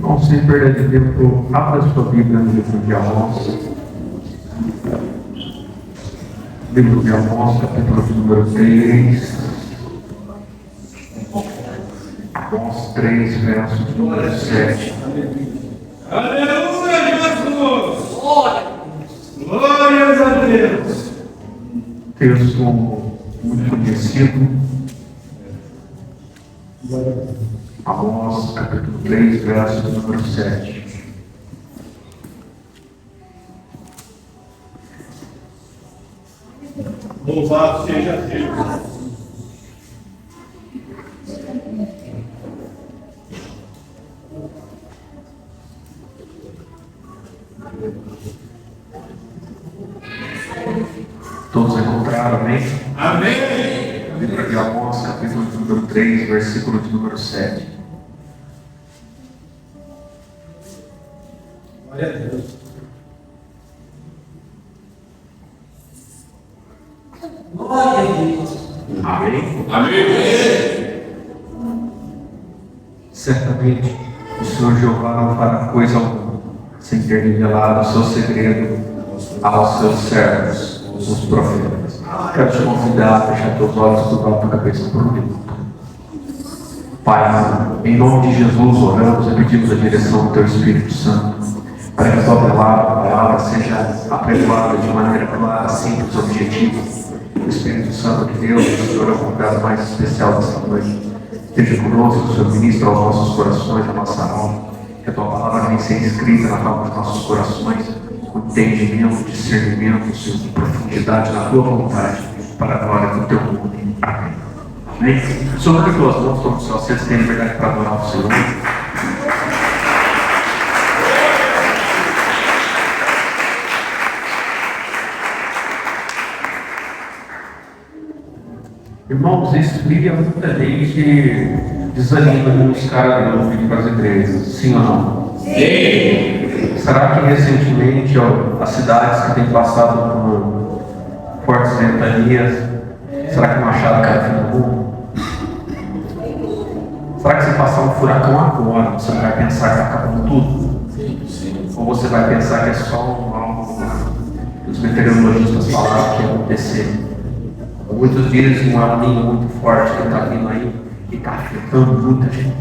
Bom, sem perder de tempo, abra sua Bíblia no livro de Amós. Livro de Amós, capítulo número 3. Amós 3, versos número 7. Aleluia, Jesus! Glórias a Deus! Texto muito conhecido. Amós, capítulo 3, versos número 7. Louvado seja Deus! Todos encontraram, amém? Amém! Livro de Amós, capítulo número 3, versículo de número 7. Glória a Deus! Glória a Deus. Amém? Amém! Certamente o Senhor Jeová não fará coisa alguma sem ter revelado o seu segredo aos seus servos, os profetas. Quero te convidar a fechar teus olhos e dobrar tua cabeça por um minuto. Pai, em nome de Jesus oramos e pedimos a direção do teu Espírito Santo para que a tua palavra seja apregoada de maneira clara, simples e objetiva. O Espírito Santo de Deus, o Senhor é o convidado mais especial desta noite. Esteja conosco, Senhor, ministra aos nossos corações, a nossa alma. Que a tua palavra venha ser escrita na alma dos nossos corações, com entendimento, discernimento, Senhor, com profundidade na tua vontade, para a glória do teu nome. Amém. Amém? Senhor, que tuas mãos sobre os céus, vocês têm liberdade para adorar o Senhor. Irmãos, explica muita gente desanima de buscar a Deus vir para as igrejas, sim ou não? Sim! Será que recentemente as cidades que têm passado por fortes ventanias, será que não acharam que era fim do mundo? Será que se passar um furacão agora, você vai pensar que está acabando tudo? Ou você vai pensar que é só algo que os meteorologistas falaram que ia acontecer? Muitos dizem um El Niño muito forte que está vindo aí e está afetando muita gente.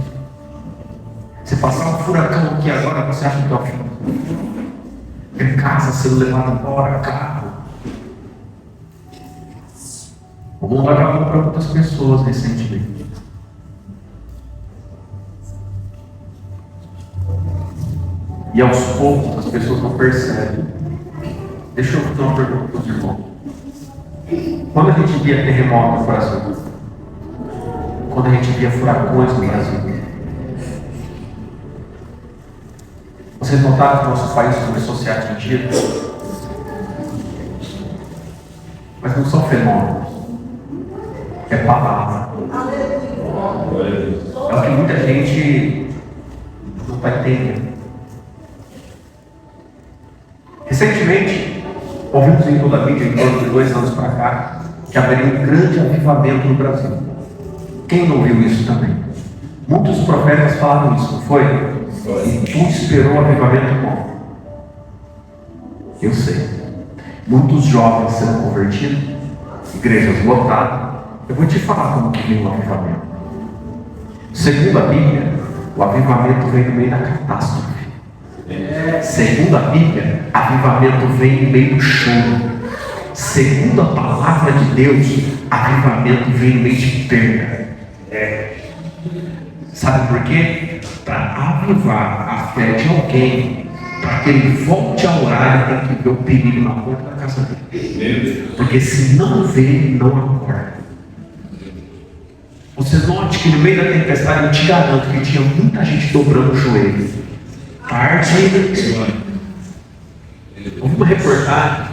Se passar um furacão aqui agora, você acha que é o fim? Tem casa sendo levada embora, carro. O mundo acabou para muitas pessoas recentemente. E aos poucos as pessoas não percebem. Deixa eu fazer uma pergunta para os irmãos. Quando a gente via terremoto no Brasil, quando a gente via furacões no Brasil, vocês notaram que o nosso país começou a ser atingido? Mas não são fenômenos, é palavra. É o que muita gente não está entendendo. Recentemente, ouvimos em toda a mídia, em torno de 2 anos para cá, que haveria um grande avivamento no Brasil. Quem não viu isso também? Muitos profetas falaram isso, não foi? E tu esperou o avivamento como? Eu sei. Muitos jovens sendo convertidos, igrejas lotadas. Eu vou te falar como que vem o avivamento. Segundo a Bíblia, o avivamento vem no meio da catástrofe. Segundo a Bíblia, avivamento vem no meio do choro. Segundo a palavra de Deus, avivamento vem no meio de perda. Sabe por quê? Para avivar a fé de alguém, para que ele volte a orar, ele tem que ver o perigo na porta da casa dele. Porque se não vê, ele não acorda. Você note que no meio da tempestade, eu te garanto que tinha muita gente dobrando o joelho. Parte ainda. Houve uma reportagem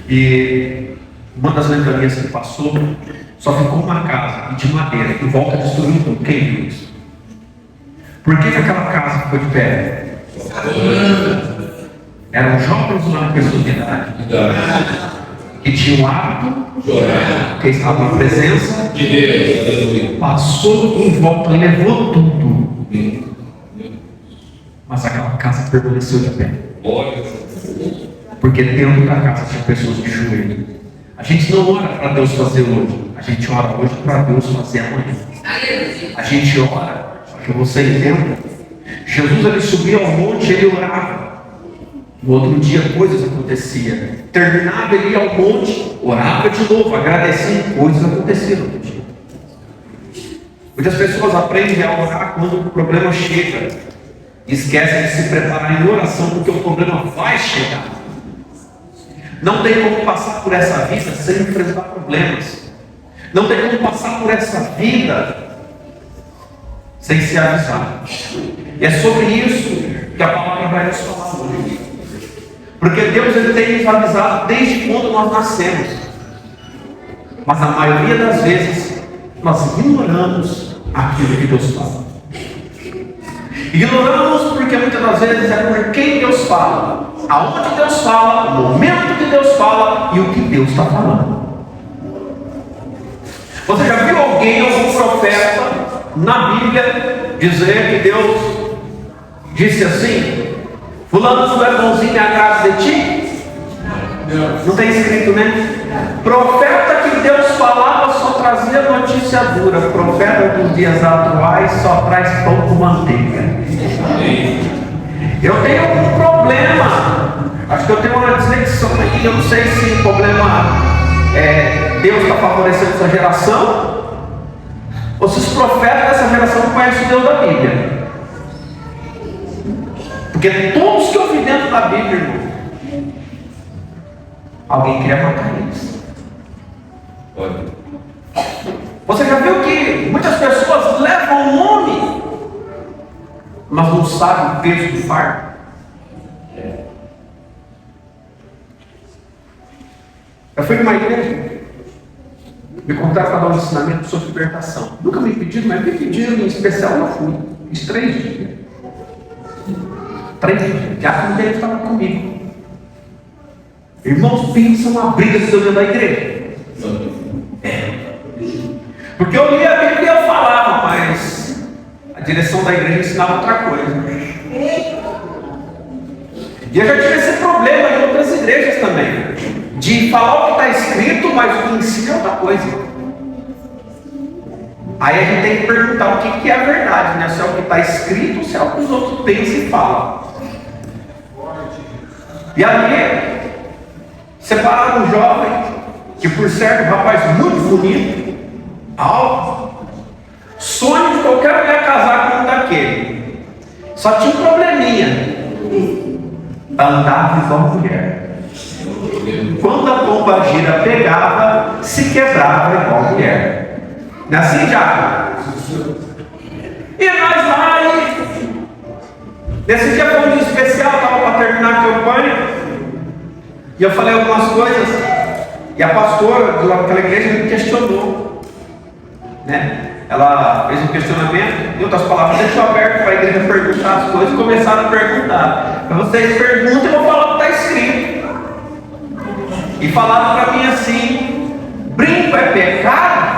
e uma das ventanias que passou só ficou uma casa de madeira que volta destruiu tudo. Quem viu isso? Por que aquela casa ficou de pé? Eram jovens uma pessoa de idade que tinham o hábito que estavam na presença de Deus, passou em volta e levou tudo. mas aquela casa permaneceu de pé. Glória. Porque dentro da casa tinha pessoas de joelho. A gente não ora para Deus fazer hoje. A gente ora hoje para Deus fazer amanhã. A gente ora, para que você entenda. Jesus, ele subia ao monte, ele orava. No outro dia coisas aconteciam. Terminava, ele ia ao monte, orava de novo, agradecia, coisas aconteciam no dia. Muitas pessoas aprendem a orar quando o problema chega. Esquecem de se preparar em oração, porque o problema vai chegar. Não tem como passar por essa vida sem enfrentar problemas. Não tem como passar por essa vida sem se avisar. E é sobre isso que a palavra vai nos falar hoje. Porque Deus, ele tem nos avisado desde quando nós nascemos. Mas a maioria das vezes nós ignoramos aquilo que Deus fala. Ignoramos porque muitas das vezes é por quem Deus fala, aonde Deus fala, o momento que Deus fala e o que Deus está falando. Você já viu alguém, algum profeta na Bíblia dizer que Deus disse assim: fulano, tu é bonzinho e agrado de ti? Não tem escrito, né? Profeta que Deus falava só trazia notícia dura. Profeta dos dias atuais só traz pão com manteiga. Eu tenho algum problema. Acho que eu tenho uma dislexão aqui. Eu não sei se o problema é Deus está favorecendo essa geração, ou se os profetas dessa geração não conhecem o Deus da Bíblia. Porque todos que eu vi dentro da Bíblia, irmão, alguém queria matar eles. Você já viu que muitas pessoas levam o nome, mas não sabem o peso do fardo? Eu fui numa igreja, me contaram para dar um ensinamento sobre libertação. Nunca me pediram, mas me pediram em especial, eu fui. Fiz 3 dias. 3 dias. Já um deles estava comigo. Irmãos, pensa uma briga que dentro da igreja. Porque eu lia a Bíblia e eu falava, mas a direção da igreja ensinava outra coisa. E eu já tive esse problema em outras igrejas também, de falar o que está escrito, mas o que ensina é outra coisa. Aí a gente tem que perguntar o que é a verdade, né? Se é o que está escrito ou se é o que os outros pensam e falam. E ali separaram um jovem que, por certo, um rapaz muito bonito, alto, sonho de qualquer mulher casar com um daquele. Só tinha um probleminha: andava igual mulher. Quando a pomba gira pegava, se quebrava igual mulher. Não é assim, Diácono? E nós lá, nesse dia foi um dia especial, estava para terminar a campanha, e eu falei algumas coisas, e a pastora daquela igreja me questionou, né? Ela fez um questionamento, em outras palavras, deixou aberto para a igreja perguntar as coisas, e começaram a perguntar. Para vocês perguntam, eu vou falar o que está escrito. E falaram para mim assim: brinco é pecado?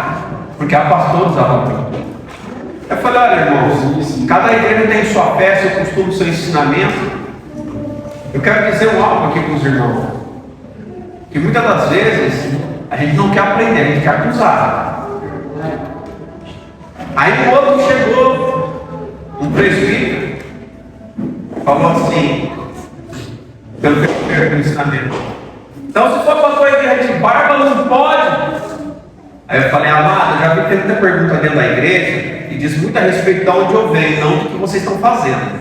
Porque a pastora usava brinco. Eu falei: olha, irmãos, cada igreja tem sua fé, seu costume, seu ensinamento. Eu quero dizer algo aqui para os irmãos, que muitas das vezes a gente não quer aprender, a gente quer acusar. Aí o outro chegou, um presbítero, falou assim, pelo ensinamento: então, se for para a tua igreja de barba, não pode. Aí eu falei: amado, eu já vi que tem muita pergunta dentro da igreja e diz muito a respeito de onde eu venho, não do que vocês estão fazendo.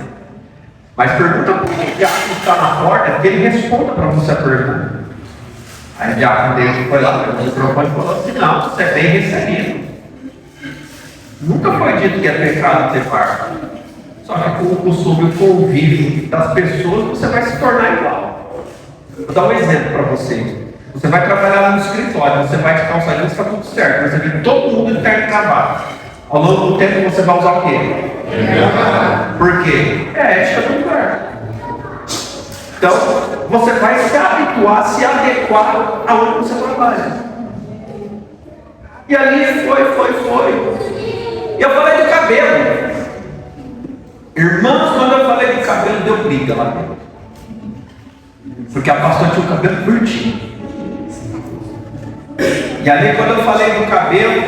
Mas pergunta para o diácono que está na porta, que ele responda para você a pergunta. Aí o diácono dele foi lá, pegou o microfone e falou assim: não, você é bem recebido. Nunca foi dito que é pecado ter barba. Só que com o costume, o convívio das pessoas, você vai se tornar igual. Vou dar um exemplo para vocês. Você vai trabalhar no escritório, você vai de calça jeans, está tudo certo. Mas você vê todo mundo de terno e gravata. Ao longo do tempo você vai usar o quê? Por quê? É a ética do lugar. Então, você vai se habituar, se adequar aonde você trabalha. E ali foi. E eu falei do cabelo. Irmãos, quando eu falei do cabelo, briga lá dentro. Porque a pastora tinha o cabelo curtinho. E ali, quando eu falei do cabelo,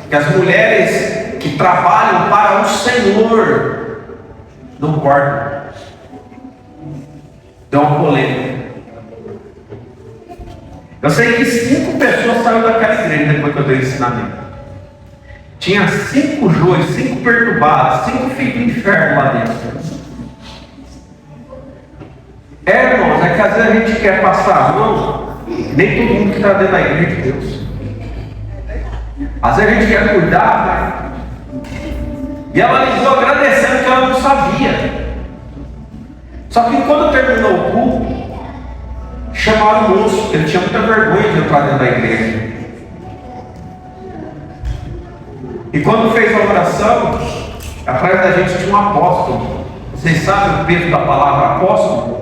que as mulheres que trabalham para o Senhor não cortam. Deu uma polêmica. Eu sei que 5 pessoas saíram daquela igreja depois que eu dei o ensinamento. Tinha 5 joios, 5 perturbados, 5 filhos do inferno lá dentro. Irmãos, é que às vezes a gente quer passar a mão, nem todo mundo que está dentro da igreja de Deus. Às vezes a gente quer cuidar, né? E ela ligou agradecendo que ela não sabia. Só que quando terminou o culto, chamaram o moço, porque ele tinha muita vergonha de entrar dentro da igreja. E quando fez a oração, atrás da gente tinha um apóstolo. Vocês sabem o peso da palavra apóstolo?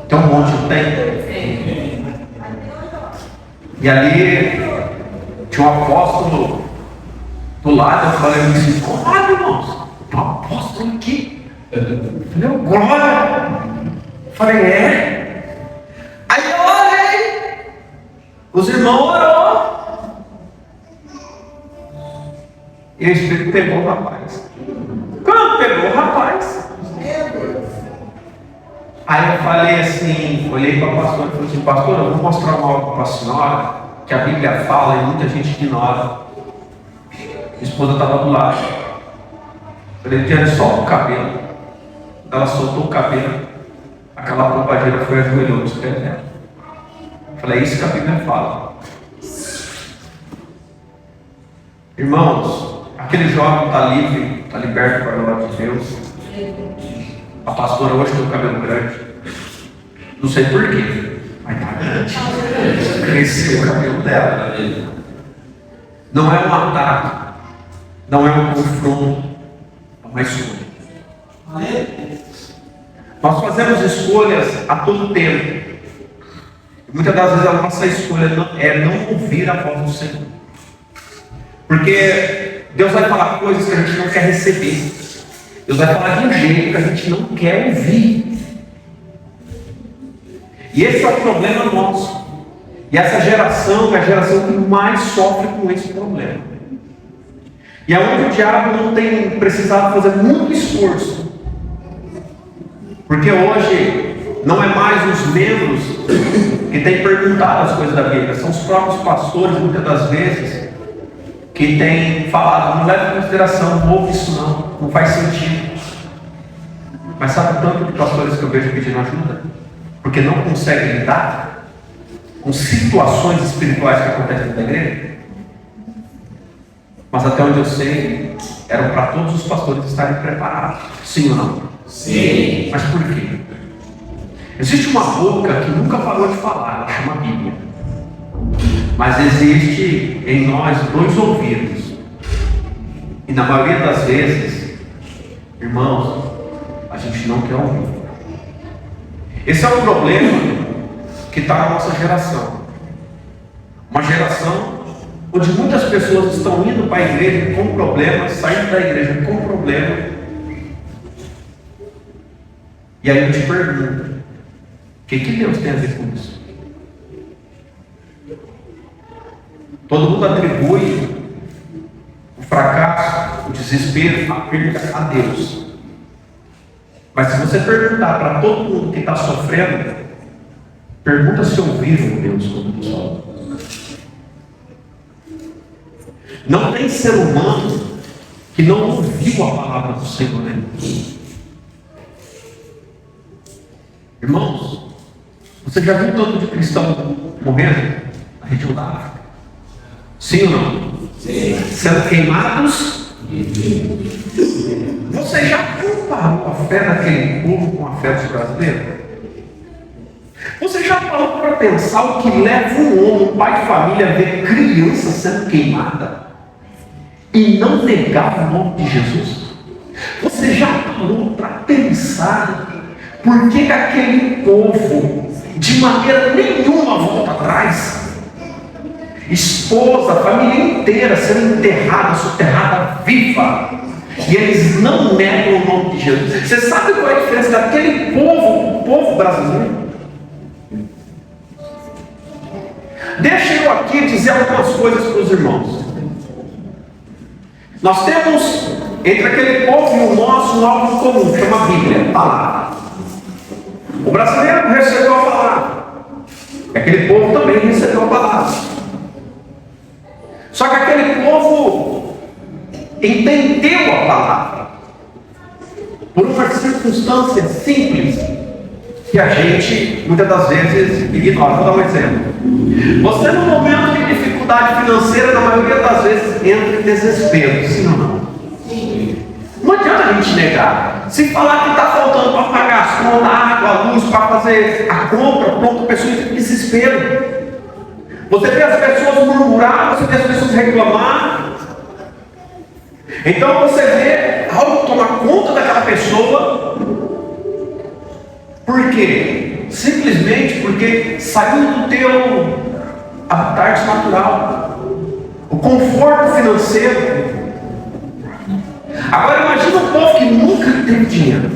Tem um monte de tempo. E ali tinha um apóstolo do lado. Eu falei assim: olha, irmãos, tem um apóstolo aqui. Eu falei: glória. Eu falei: é. Aí eu orei. Os irmãos orou. E o Espírito pegou o rapaz. Quando pegou o rapaz, aí eu falei assim, olhei para a pastora e falei assim: pastora, eu vou mostrar algo para a senhora, que a Bíblia fala e muita gente ignora. Minha esposa estava do lado. Falei: Diane, solta o cabelo. Ela soltou o cabelo. Aquela pombageira foi ajoelhou nos pés dela. Falei: é isso que a Bíblia fala. Irmãos, aquele jovem está livre, está liberto para a glória de Deus. A pastora hoje tem o cabelo grande. Não sei porquê, mas está grande. Cresceu o cabelo dela. Não é um ataque, não é um confronto, é uma escolha. Nós fazemos escolhas a todo tempo. E muitas das vezes a nossa escolha é não ouvir a voz do Senhor. Porque Deus vai falar coisas que a gente não quer receber. Deus vai falar de um jeito que a gente não quer ouvir. E esse é o problema nosso. E essa geração é a geração que mais sofre com esse problema. E é onde o diabo não tem precisado fazer muito esforço. Porque hoje não é mais os membros que têm perguntado as coisas da Bíblia. São os próprios pastores, muitas das vezes, que têm falado: não leva em consideração, não ouve isso não faz sentido. Mas sabe o tanto de pastores que eu vejo pedindo ajuda? Porque não conseguem lidar com situações espirituais que acontecem dentro da igreja? Mas até onde eu sei, eram para todos os pastores estarem preparados. Sim ou não? Sim. Mas por quê? Existe uma boca que nunca parou de falar, ela chama Bíblia. Mas existe em nós 2 ouvidos. E na maioria das vezes, irmãos, a gente não quer ouvir. Esse é o problema que está na nossa geração. Uma geração onde muitas pessoas estão indo para a igreja com problemas, saindo da igreja com problema. E aí eu te pergunto: o que Deus tem a ver com isso? Todo mundo atribui o fracasso, o desespero, a perda a Deus. Mas se você perguntar para todo mundo que está sofrendo, pergunta se ouviram Deus quando Deus falou. Não tem ser humano que não ouviu a palavra do Senhor, né? Irmãos, você já viu tanto de cristão morrendo na região da África? Sim ou não? Sim. Sendo queimados? Você já comparou a fé daquele povo com a fé dos brasileiros? Você já parou para pensar o que leva um homem, um pai de família, a ver criança sendo queimada e não negar o nome de Jesus? Você já parou para pensar por que aquele povo, de maneira nenhuma, volta atrás? Esposa, família inteira sendo enterrada, soterrada viva, e eles não negam o nome de Jesus. Você sabe qual é a diferença daquele povo, o povo brasileiro? Deixa eu aqui dizer algumas coisas para os irmãos. Nós temos entre aquele povo e o nosso algo comum, chama Bíblia, palavra. O brasileiro recebeu a palavra. Aquele povo também recebeu a palavra. Só que aquele povo entendeu a palavra por uma circunstância simples que a gente muitas das vezes ignora. Vou dar um exemplo. Você, no momento de dificuldade financeira, na maioria das vezes entra em desespero, sim ou não? Sim. Não adianta a gente negar. Se falar que está faltando para pagar as contas, a água, a luz, para fazer a compra, pronto, a pessoa entra em desespero. Você vê as pessoas murmurar, você vê as pessoas reclamar. Então você vê algo tomar conta daquela pessoa. Por quê? Simplesmente porque saiu do teu habitat natural, o conforto financeiro. Agora imagina um povo que nunca teve dinheiro,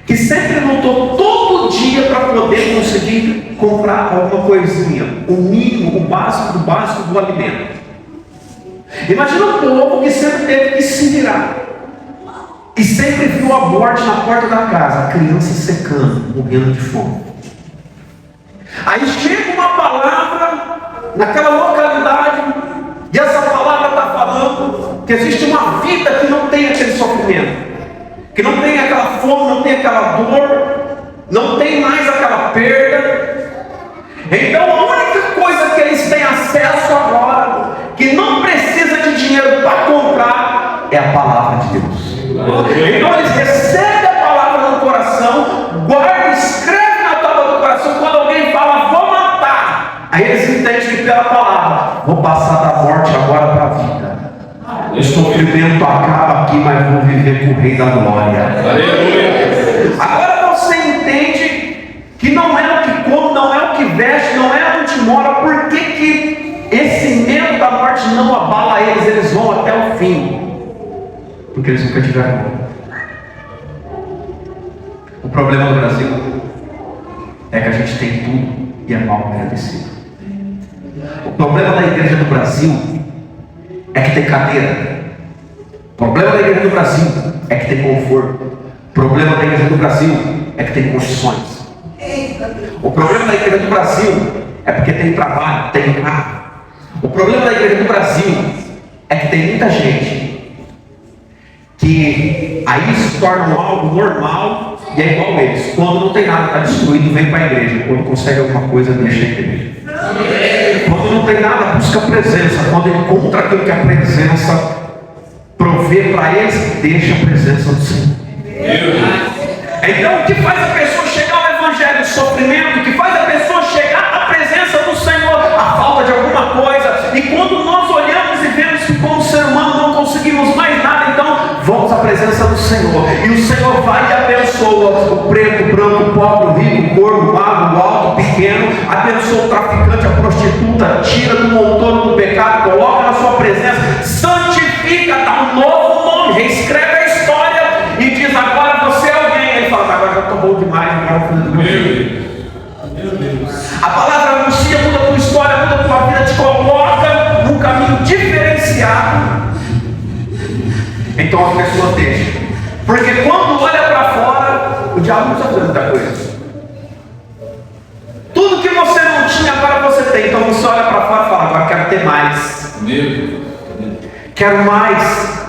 que sempre lutou todo dia para poder conseguir comprar alguma coisinha, o mínimo, o básico do alimento. Imagina um povo que sempre teve que se virar e sempre viu a morte na porta da casa, a criança secando, morrendo de fome. Aí chega uma palavra naquela localidade e essa palavra está falando que existe uma vida que não tem aquele sofrimento, que não tem aquela fome, não tem aquela dor, não tem mais aquela perda. Então a única coisa que eles têm acesso agora, que não precisa de dinheiro para comprar, é a palavra de Deus. Então eles recebem a palavra no coração, guardam, escrevem na tábua do coração. Quando alguém fala, vou matar, aí eles entendem que pela palavra, vou passar da morte agora para a vida. O sofrimento acaba aqui, mas vou viver com o Rei da Glória. Agora você entende que não é o que come, não é o que veste, não é onde mora. Por que esse medo da morte não abala eles? Eles vão até o fim. Porque eles nunca tiveram amor. O problema do Brasil é que a gente tem tudo e é mal agradecido. O problema da igreja do Brasil é que tem cadeira. O problema da igreja do Brasil é que tem conforto. O problema da igreja do Brasil é que tem condições. O problema da igreja do Brasil é porque tem trabalho, tem carro. O problema da igreja do Brasil é que tem muita gente que aí se tornam algo normal e é igual eles. Quando não tem nada, está destruído, vem para a igreja. Quando consegue alguma coisa, deixa a igreja. Quando não tem nada, busca a presença. Quando encontra aquilo que a presença provê para eles, deixa a presença do Senhor. Então o que faz a pessoa chegar ao evangelho de sofrimento? O que faz a pessoa chegar à presença do Senhor? A falta de alguma coisa. E quando nós olhamos e vemos que como ser humano não conseguimos mais nada, então vamos à presença do Senhor. E o Senhor vai e abençoa o preto, o branco, o pobre, o rico, o gordo, o magro, o alto, o pequeno. Abençoa o traficante, a prostituta. Tira do montoro do pecado, coloca na sua presença, santifica, dá um novo nome, reescreve a história e diz: agora você é alguém. Ele fala: agora já estou bom demais, agora vou fazer do meu jeito. A palavra anuncia, muda a tua história, muda a tua vida, te coloca num caminho diferenciado. Então as pessoas deixam. Porque quando olha para fora, o diabo não precisa fazer muita coisa. Tudo que você não tinha, agora você tem. Então você olha para fora e fala: agora quero ter mais. Quero mais.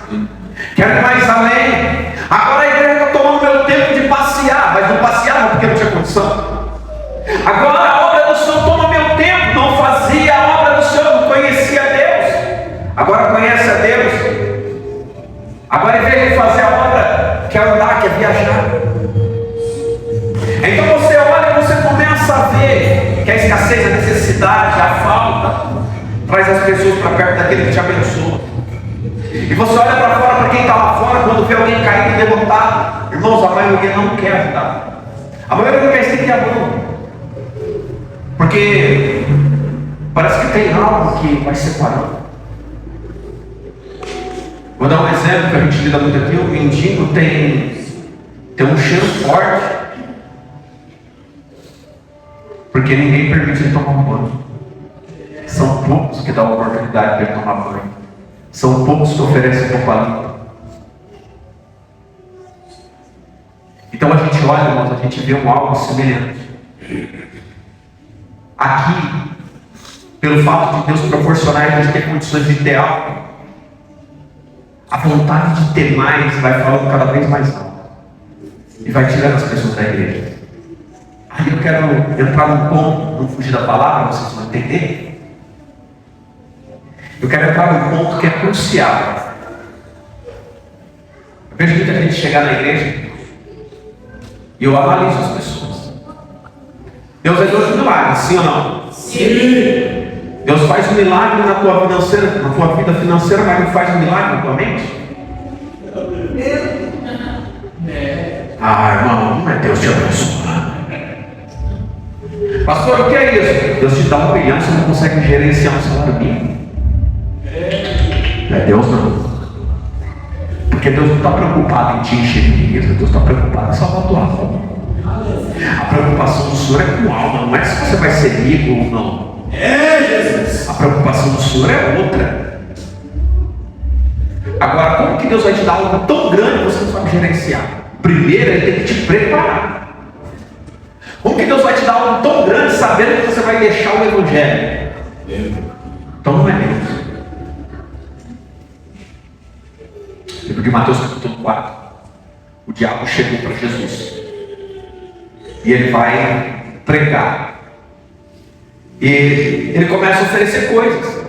Quero mais além. Agora a igreja está tomando meu tempo de passear. Mas não passeava porque não tinha condição. Agora a obra do Senhor toma meu tempo. Não fazia a obra do Senhor, não conhecia Deus. Agora conhece a Deus. Agora, em vez de fazer a obra, quer andar, quer viajar. Então você olha e você começa a ver que a escassez, a necessidade, a falta traz as pessoas para perto daquele que te abençoa. E você olha para fora, para quem está lá fora, quando vê alguém caído e derrotado. Irmãos, a maioria não quer ajudar. A maioria não quer estender a mão. Porque parece que tem algo que vai separando. Vou dar um exemplo que a gente lida muito aqui. O mendigo tem um cheiro forte, porque ninguém permite ele tomar um banho. São poucos que dão a oportunidade de ele tomar banho. São poucos que oferecem roupa limpa. Então a gente olha, irmãos, a gente vê algo semelhante. Aqui, pelo fato de Deus proporcionar a gente ter condições de ter algo, a vontade de ter mais vai falando cada vez mais alto. E vai tirando as pessoas da igreja. Aí eu quero entrar num ponto, não fugir da palavra, vocês vão entender. Eu quero entrar num ponto que é crucial. Eu vejo muita gente chegar na igreja e eu analiso as pessoas. Deus é Deus de milagres, sim ou não? Sim. Deus faz um milagre na tua vida financeira, mas não faz um milagre na tua mente? Ah, irmão, não é Deus te abençoar. Pastor, o que é isso? Deus te dá $1 milhão, você não consegue gerenciar um salário mínimo? Não é Deus não. Porque Deus não está preocupado em te encher de riqueza, Deus está preocupado em salvar a tua alma. A preocupação do Senhor é com a alma, não é se você vai ser rico ou não. A preocupação do Senhor é outra. Agora, como que Deus vai te dar algo tão grande que você não sabe gerenciar? Primeiro, Ele tem que te preparar. Como que Deus vai te dar algo tão grande sabendo que você vai deixar o Evangelho? Então não é Deus. Livro de Mateus capítulo 4. O diabo chegou para Jesus. E ele vai pregar. E ele começa a oferecer coisas.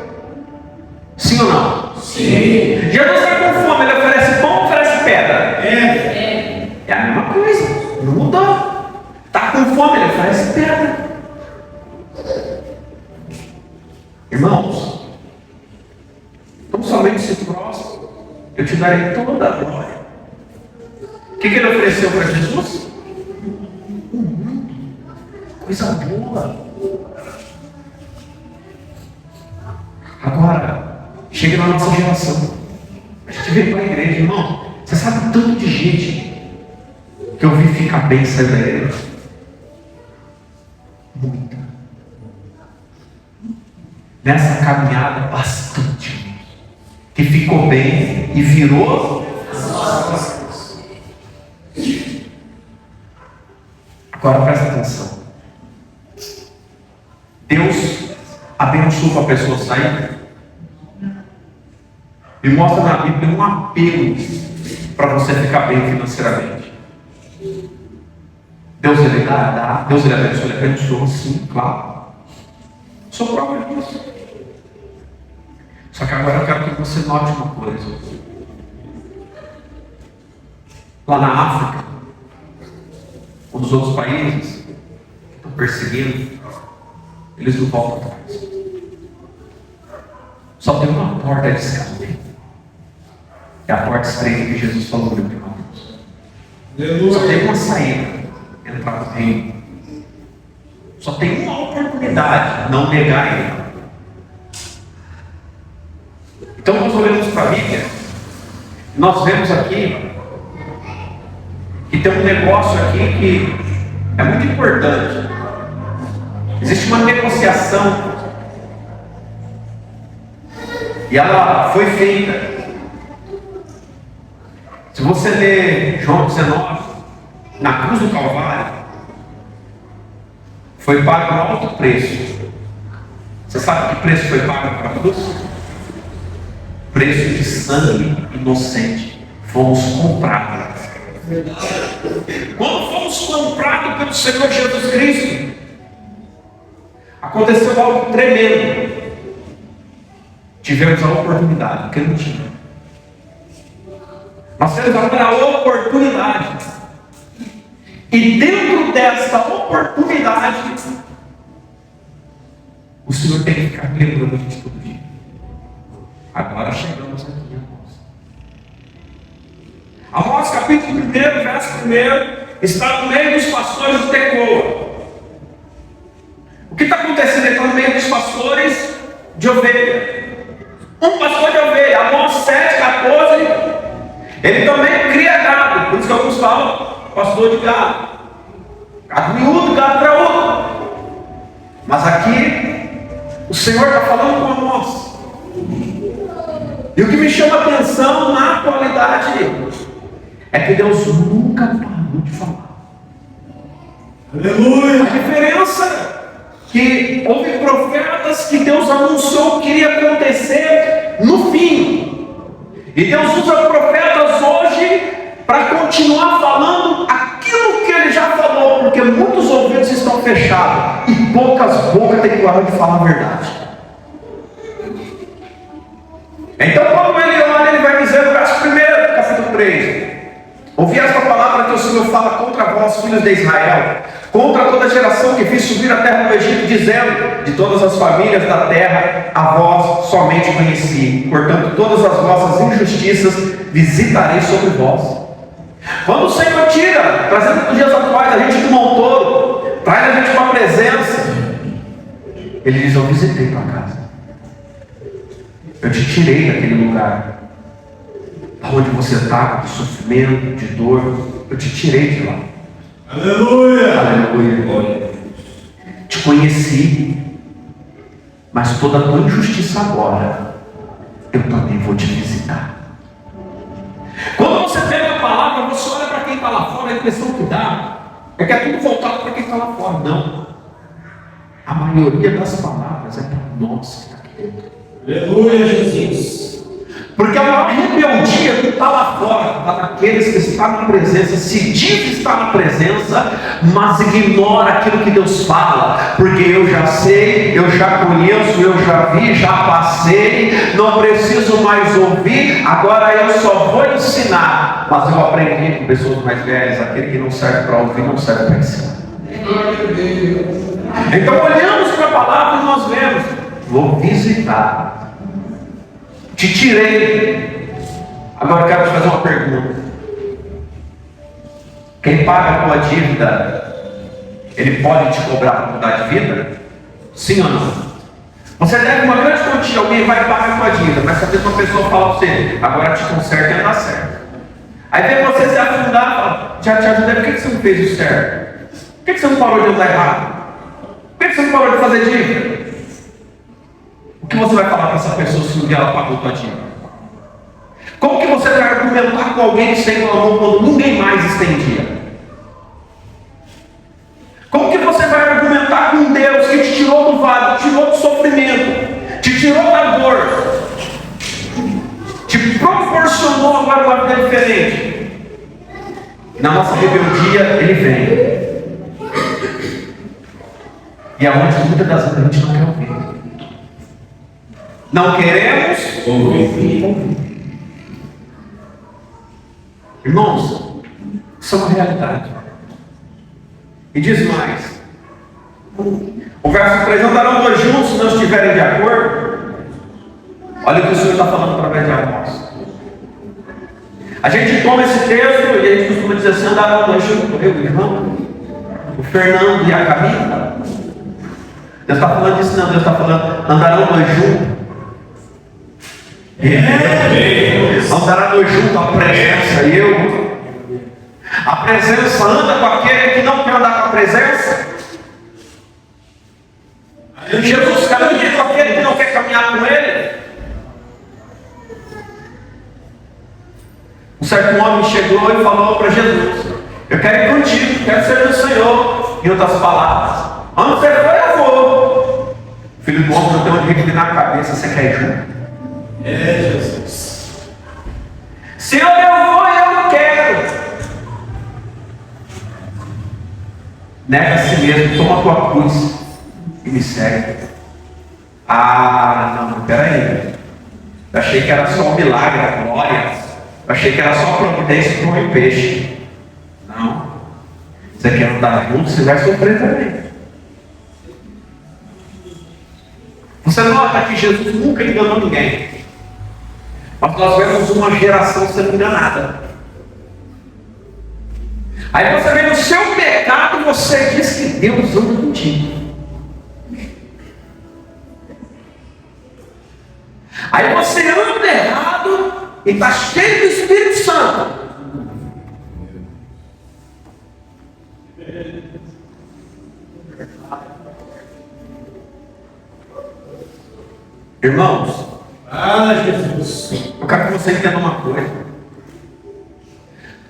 Sim ou não? Sim. Jesus está com fome, ele oferece pão ou oferece pedra? É a mesma coisa, não mudou. Está com fome, ele oferece pedra. Irmãos, tão somente se prostra, eu te darei toda a glória. O que ele ofereceu para Jesus? Coisa boa. Agora, chega na nossa geração. A gente veio para a igreja, irmão. Você sabe o tanto de gente que eu vi ficar bem sair da igreja? Muita. Nessa caminhada, bastante. Que ficou bem e virou as costas. Agora presta atenção. Deus abençoa a pessoa sair e mostra na Bíblia um apelo para você ficar bem financeiramente. Deus ele dá, Deus ele abençoa, sim, claro. Sou próprio disso. Só que agora eu quero que você note uma coisa. Lá na África, um dos outros países que estão perseguindo, eles não voltam atrás. Só tem uma porta de escape. É a porta estreita que Jesus falou no livro de Mateus. Só tem uma saída. Entrar no reino. Só tem uma oportunidade. Não negar ele. Então nós olhamos para a Bíblia. Nós vemos aqui que tem um negócio aqui que é muito importante. Existe uma negociação. E ela foi feita. Se você ler João 19, na cruz do Calvário, foi pago um alto preço. Você sabe que preço foi pago para a cruz? Preço de sangue inocente. Fomos comprados. Quando fomos comprados pelo Senhor Jesus Cristo, aconteceu algo tremendo. Tivemos a oportunidade que não tinha. Nós temos agora a oportunidade. E dentro desta oportunidade, o Senhor tem que ficar lembrando a gente todo dia. Agora chegamos aqui, irmãos. Amós capítulo 1, verso 1, está no meio dos pastores de Tecoa. O que está acontecendo? Ele está no meio dos pastores de ovelha. Um pastor de ovelha, Amós 7, 14, ele também cria gado. Por isso que alguns falam pastor de gado. Gado miúdo, gado graúdo. Mas aqui, o Senhor está falando com Amós. E o que me chama a atenção na atualidade é que Deus nunca parou de falar. Aleluia. A diferença é que houve profetas que Deus anunciou que iria acontecer no fim. E Deus usa profetas hoje para continuar falando aquilo que Ele já falou, porque muitos ouvidos estão fechados e poucas bocas têm coragem de falar a verdade. Então, quando ele olha, ele vai dizer no verso 1, capítulo 3: ouvi esta palavra que o Senhor fala contra vós, filhos de Israel, contra toda a geração que fiz subir a terra do Egito, dizendo: de todas as famílias da terra, a vós somente conheci. Portanto, todas as vossas injustiças visitarei sobre vós. Quando o Senhor tira, trazendo para os dias atuais, a gente de mão todo, traz a gente para a presença, Ele diz: eu visitei tua casa. Eu te tirei daquele lugar onde você estava, de sofrimento, de dor. Eu te tirei de lá. Aleluia. Aleluia. Te conheci, mas toda a tua injustiça agora, eu também vou te visitar. Quando você pega a palavra, você olha para quem está lá fora, a impressão que dá é que é tudo voltado para quem está lá fora. Não. A maioria das palavras é para nós que está aqui dentro. Aleluia, Jesus. Porque a maior rebeldia não está lá fora, está naqueles que estão na presença, se diz estar na presença, mas ignora aquilo que Deus fala, porque eu já sei, eu já conheço, eu já vi, já passei, não preciso mais ouvir, agora eu só vou ensinar. Mas eu aprendi com pessoas mais velhas: aquele que não serve para ouvir, não serve para ensinar. Então olhamos para a palavra e nós vemos: vou visitar. Te tirei. Agora eu quero te fazer uma pergunta. Quem paga a tua dívida, ele pode te cobrar para mudar de vida? Sim ou não? Você deve uma grande quantia, alguém vai pagar a tua dívida, mas se a mesma pessoa fala para você: agora te conserta e anda certo. Aí vem você se afundar e fala: já te ajudei, por que você não fez o certo? Por que você não parou de andar errado? Por que você não parou de fazer dívida? O que você vai falar para essa pessoa se um dia ela pagou tua dívida? Como que você vai argumentar com alguém que estende a mão quando ninguém mais estendia? Como que você vai argumentar com Deus que te tirou do vale, te tirou do sofrimento, te tirou da dor, te proporcionou agora uma vida diferente? Na nossa rebeldia ele vem. E aonde muitas das vezes a gente não quer ouvir. Não queremos ouvir. Irmãos, isso é uma realidade. E diz mais: o verso 3: andarão dois juntos se não estiverem de acordo. Olha o que o Senhor está falando através de Amós. A gente toma esse texto e a gente costuma dizer assim: andarão dois juntos. Eu, o irmão, o Fernando e a Camila. Deus está falando disso, não. Deus está falando: andarão dois juntos. Andará dois juntos, a presença e eu. A presença anda com aquele que não quer andar com a presença. Jesus caminha com aquele que não quer caminhar com ele. Um certo homem chegou e falou para Jesus: eu quero ir contigo, quero ser o Senhor. Em outras palavras: onde você for, eu vou. Filho do homem não tem onde reclinar a cabeça, você quer ir junto? É, Jesus. Senhor, eu vou e eu não quero. Nega a si mesmo, toma a tua cruz e me segue. Ah, não, peraí. Eu achei que era só um milagre, a glória. Eu achei que era só providência para um peixe. Não. Você quer andar junto, você vai sofrer também. Você nota que Jesus nunca enganou ninguém. Mas nós vemos uma geração sendo enganada. Aí você vê no seu pecado, você diz que Deus anda contigo. Aí você anda errado e está cheio do Espírito Santo. Irmãos, Jesus. eu quero que você entenda uma coisa.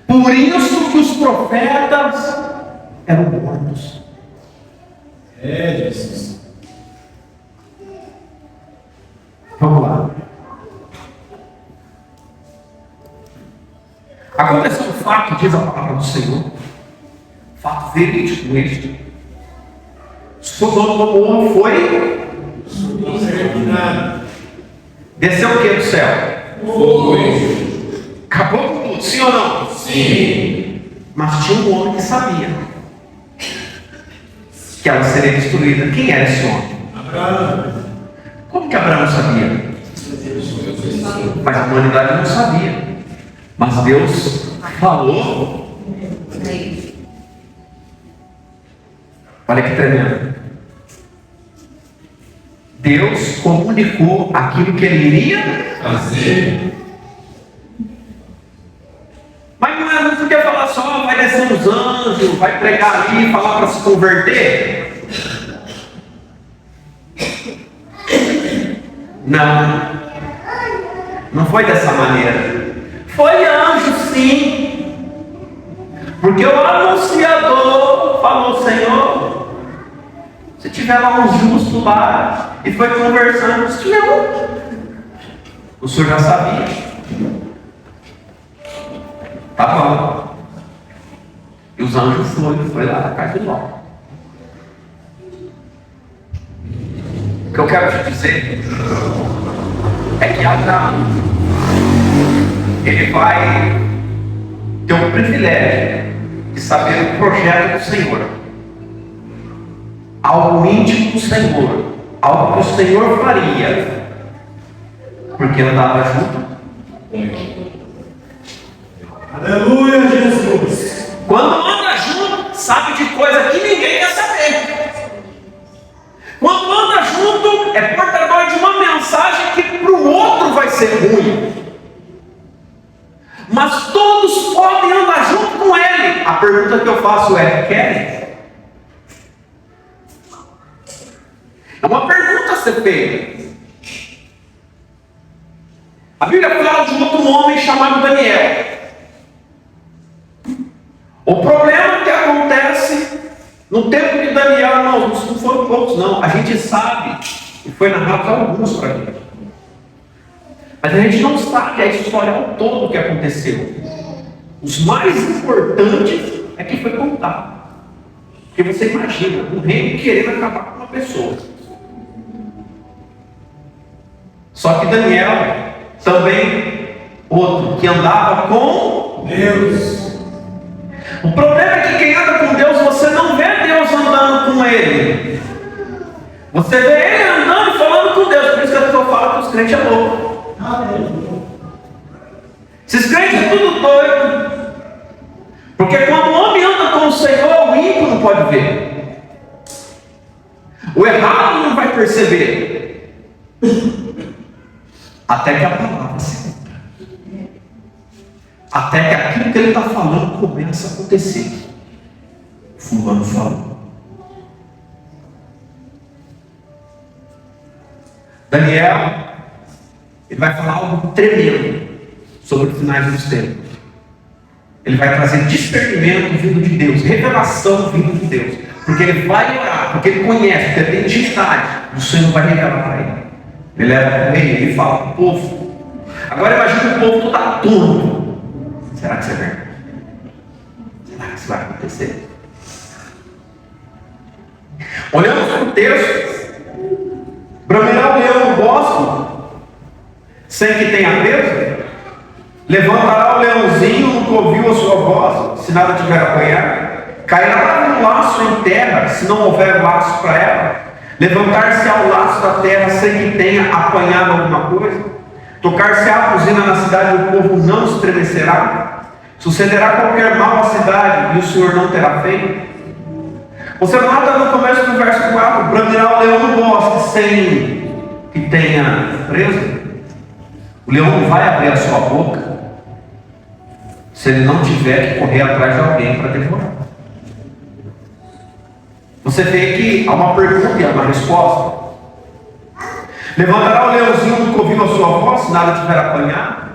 Por isso que os profetas eram mortos. Jesus. Vamos lá. Aconteceu um fato, diz a palavra do Senhor. Fato verídico este. Sodoma foi. Desceu o que do céu? Fogo. Acabou com tudo, sim ou não? Sim. Mas tinha um homem que sabia que ela seria destruída. Quem era esse homem? Abraão. Como que Abraão sabia? Mas a humanidade não sabia. Mas Deus falou. Olha que tremendo. Deus comunicou aquilo que ele iria Fazer. Mas não podia falar só, vai descer os anjos, vai pregar ali, falar para se converter. Não. Não foi dessa maneira. Foi anjo sim. Porque o anunciador falou, Senhor, se tiver lá uns justos lá, e foi conversando, se tiver um. O senhor já sabia. Tá bom. E os anjos foi lá na casa de Ló. O que eu quero te dizer é que Abraão, ele vai ter o privilégio de saber o projeto do Senhor, algo íntimo do Senhor, algo que o Senhor faria, porque andava junto. Aleluia, Jesus. Quando anda junto, sabe de coisa que ninguém quer saber. Quando anda junto, é portador de uma mensagem que para o outro vai ser ruim. Mas todos podem andar junto com ele. A pergunta que eu faço é: querem? É uma pergunta a ser feita. A Bíblia fala de um outro homem chamado Daniel. O problema que acontece no tempo de Daniel, não foram poucos não, a gente sabe, e foi narrado alguns para a gente, mas a gente não sabe a história ao todo que aconteceu. Os mais importantes é que foi contado. Porque você imagina um reino querendo acabar com uma pessoa. Só que Daniel também, outro que andava com Deus. O problema é que quem anda com Deus, você não vê Deus andando com ele. Você vê ele andando e falando com Deus. Por isso que eu falo que os crentes é louco. Esses crentes é tudo doido. Porque quando o homem anda com o Senhor, o ímpio não pode ver. O errado não vai perceber. Até que a palavra se cumpra. Até que aquilo que ele está falando começa a acontecer. Fulano falou. Daniel, ele vai falar algo tremendo sobre os finais dos tempos. Ele vai trazer discernimento vindo de Deus, revelação vindo de Deus. Porque ele vai orar, porque ele conhece, porque ele tem intimidade. O Senhor vai revelar para ele. Ele leva para ele, ele fala para o povo. Agora imagina o povo todo atônito. Será que isso é verdade? Será que isso vai acontecer? Olhando para o texto, bramirá o leão no bosque, sem que tenha peso, levantará o leãozinho, nunca ouviu a sua voz, se nada tiver a apanhar, cairá no laço em terra, se não houver laço para ela, levantar-se ao laço da terra, sem que tenha apanhado alguma coisa, tocar-se a buzina na cidade, o povo não estremecerá, sucederá qualquer mal à cidade, e o Senhor não terá feito. Você nota no começo do verso 4, bramirá o leão no bosque, sem que tenha preso. O leão não vai abrir a sua boca se ele não tiver que correr atrás de alguém para devorar. Você vê que há uma pergunta e há uma resposta. Levantará o leãozinho que ouviu a sua voz, se nada tiver apanhado?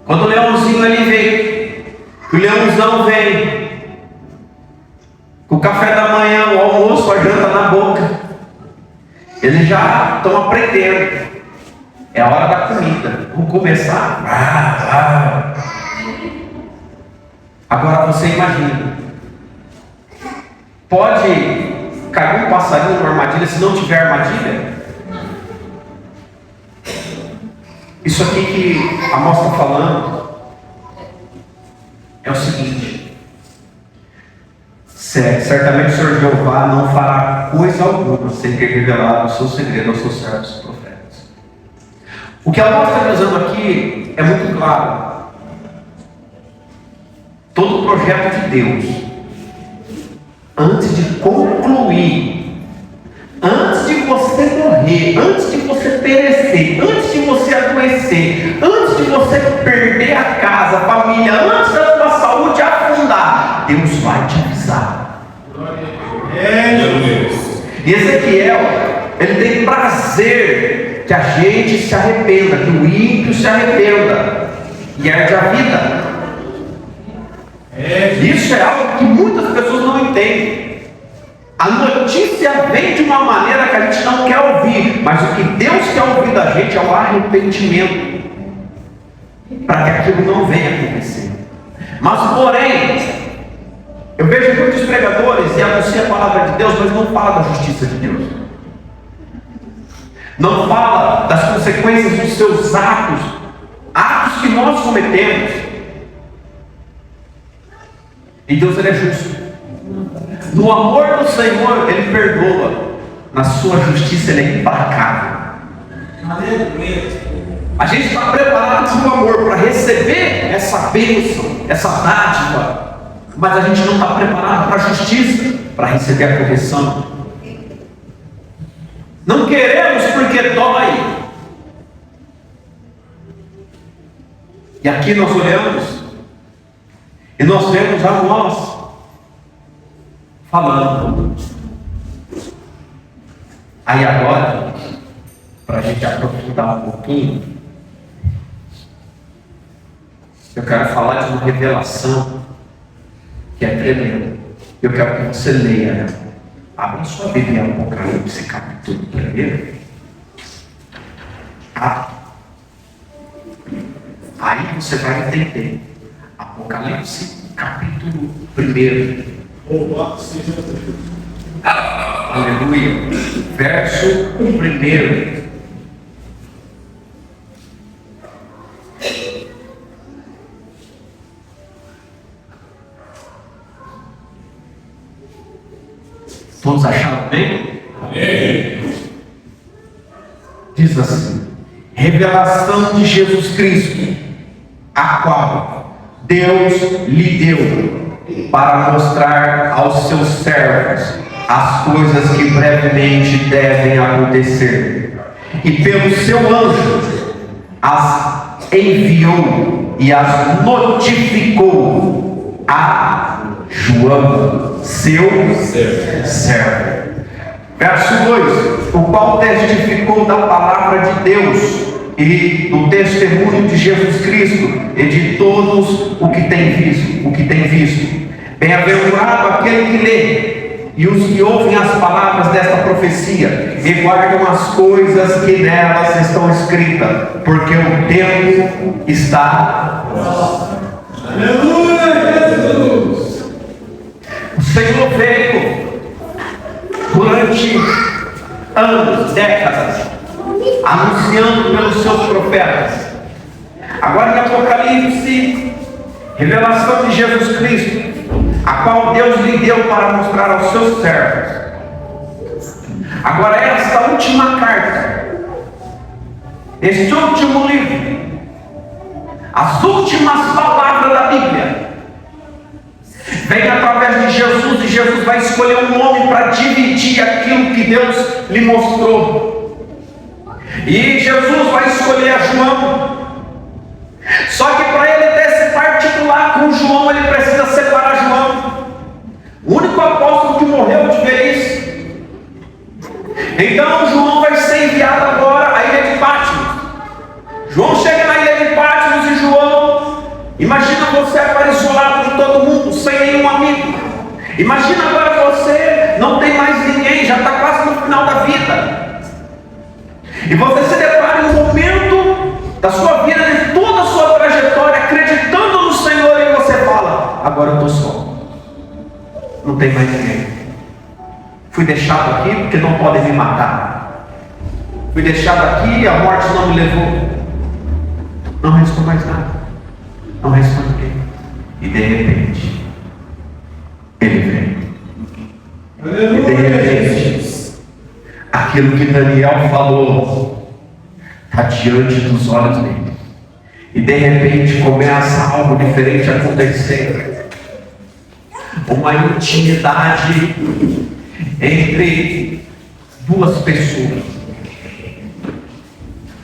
Quando o leãozinho ele vem, o leãozão vem, com o café da manhã, o almoço, a janta na boca, eles já estão aprendendo. É a hora da comida. Vamos começar. Agora você imagina. Pode cair um passarinho numa armadilha se não tiver armadilha? Isso aqui que a moça está falando é o seguinte: certamente o Senhor Jeová não fará coisa alguma sem ter revelado o seu segredo aos seus servos profetas. O que a moça está dizendo aqui é muito claro. Todo projeto de Deus, antes de concluir, antes de você morrer, antes de você perecer, antes de você adoecer, antes de você perder a casa, a família, antes da sua saúde afundar, Deus vai te avisar. E Ezequiel, ele tem prazer que a gente se arrependa, que o ímpio se arrependa e herde a vida. Isso é algo que muitas pessoas não entendem. A notícia vem de uma maneira que a gente não quer ouvir, mas o que Deus quer ouvir da gente é o arrependimento, para que aquilo não venha acontecer. Mas porém, eu vejo muitos pregadores e anunciam a palavra de Deus, mas não fala da justiça de Deus, não fala das consequências dos seus atos que nós cometemos. E Deus, ele é justo. No amor do Senhor, ele perdoa. Na sua justiça, ele é implacável. A gente está preparado no amor para receber essa bênção, essa dádiva, mas a gente não está preparado para a justiça, para receber a correção. Não queremos porque dói. E aqui nós olhamos e nós vemos a nós falando. Aí agora, para a gente aprofundar um pouquinho, eu quero falar de uma revelação que é tremenda. Eu quero que você leia, né? Abra sua Bíblia em Apocalipse, capítulo 1. Aí você vai entender. Apocalipse, capítulo 1. Aleluia. Verso 1. Todos acharam bem? Amém. Diz assim: revelação de Jesus Cristo, a qual Deus lhe deu para mostrar aos seus servos as coisas que brevemente devem acontecer. E pelo seu anjo as enviou e as notificou a João, seu servo. Verso 2: o qual testificou da palavra de Deus e do testemunho de Jesus Cristo e de todos o que tem visto. Bem-aventurado aquele que lê e os que ouvem as palavras desta profecia e guardam as coisas que nelas estão escritas, porque o tempo está próximo. Aleluia, Jesus! O Senhor veio durante anos, décadas, anunciando pelos seus profetas. Agora em Apocalipse, revelação de Jesus Cristo, a qual Deus lhe deu para mostrar aos seus servos. Agora esta última carta, este último livro, as últimas palavras da Bíblia, vem através de Jesus, e Jesus vai escolher um homem para dividir aquilo que Deus lhe mostrou. E Jesus vai escolher a João. Só que para ele ter esse particular com João, ele precisa separar João, o único apóstolo que morreu de velhice. Então João vai ser enviado agora à ilha de Patmos. João chega na ilha de Patmos e João, imagina você agora isolado de todo mundo, sem nenhum amigo. Imagina agora você não tem mais ninguém, já está quase no final da vida. E você se depara em um momento da sua vida, de toda a sua trajetória, acreditando no Senhor, e você fala: agora eu estou só, não tem mais ninguém. Fui deixado aqui porque não podem me matar. Fui deixado aqui e a morte não me levou. Não restou mais nada. Não restou ninguém. E de repente, ele vem. E de repente, aquilo que Daniel falou está diante dos olhos dele. E de repente começa algo diferente a acontecer. Uma intimidade entre duas pessoas,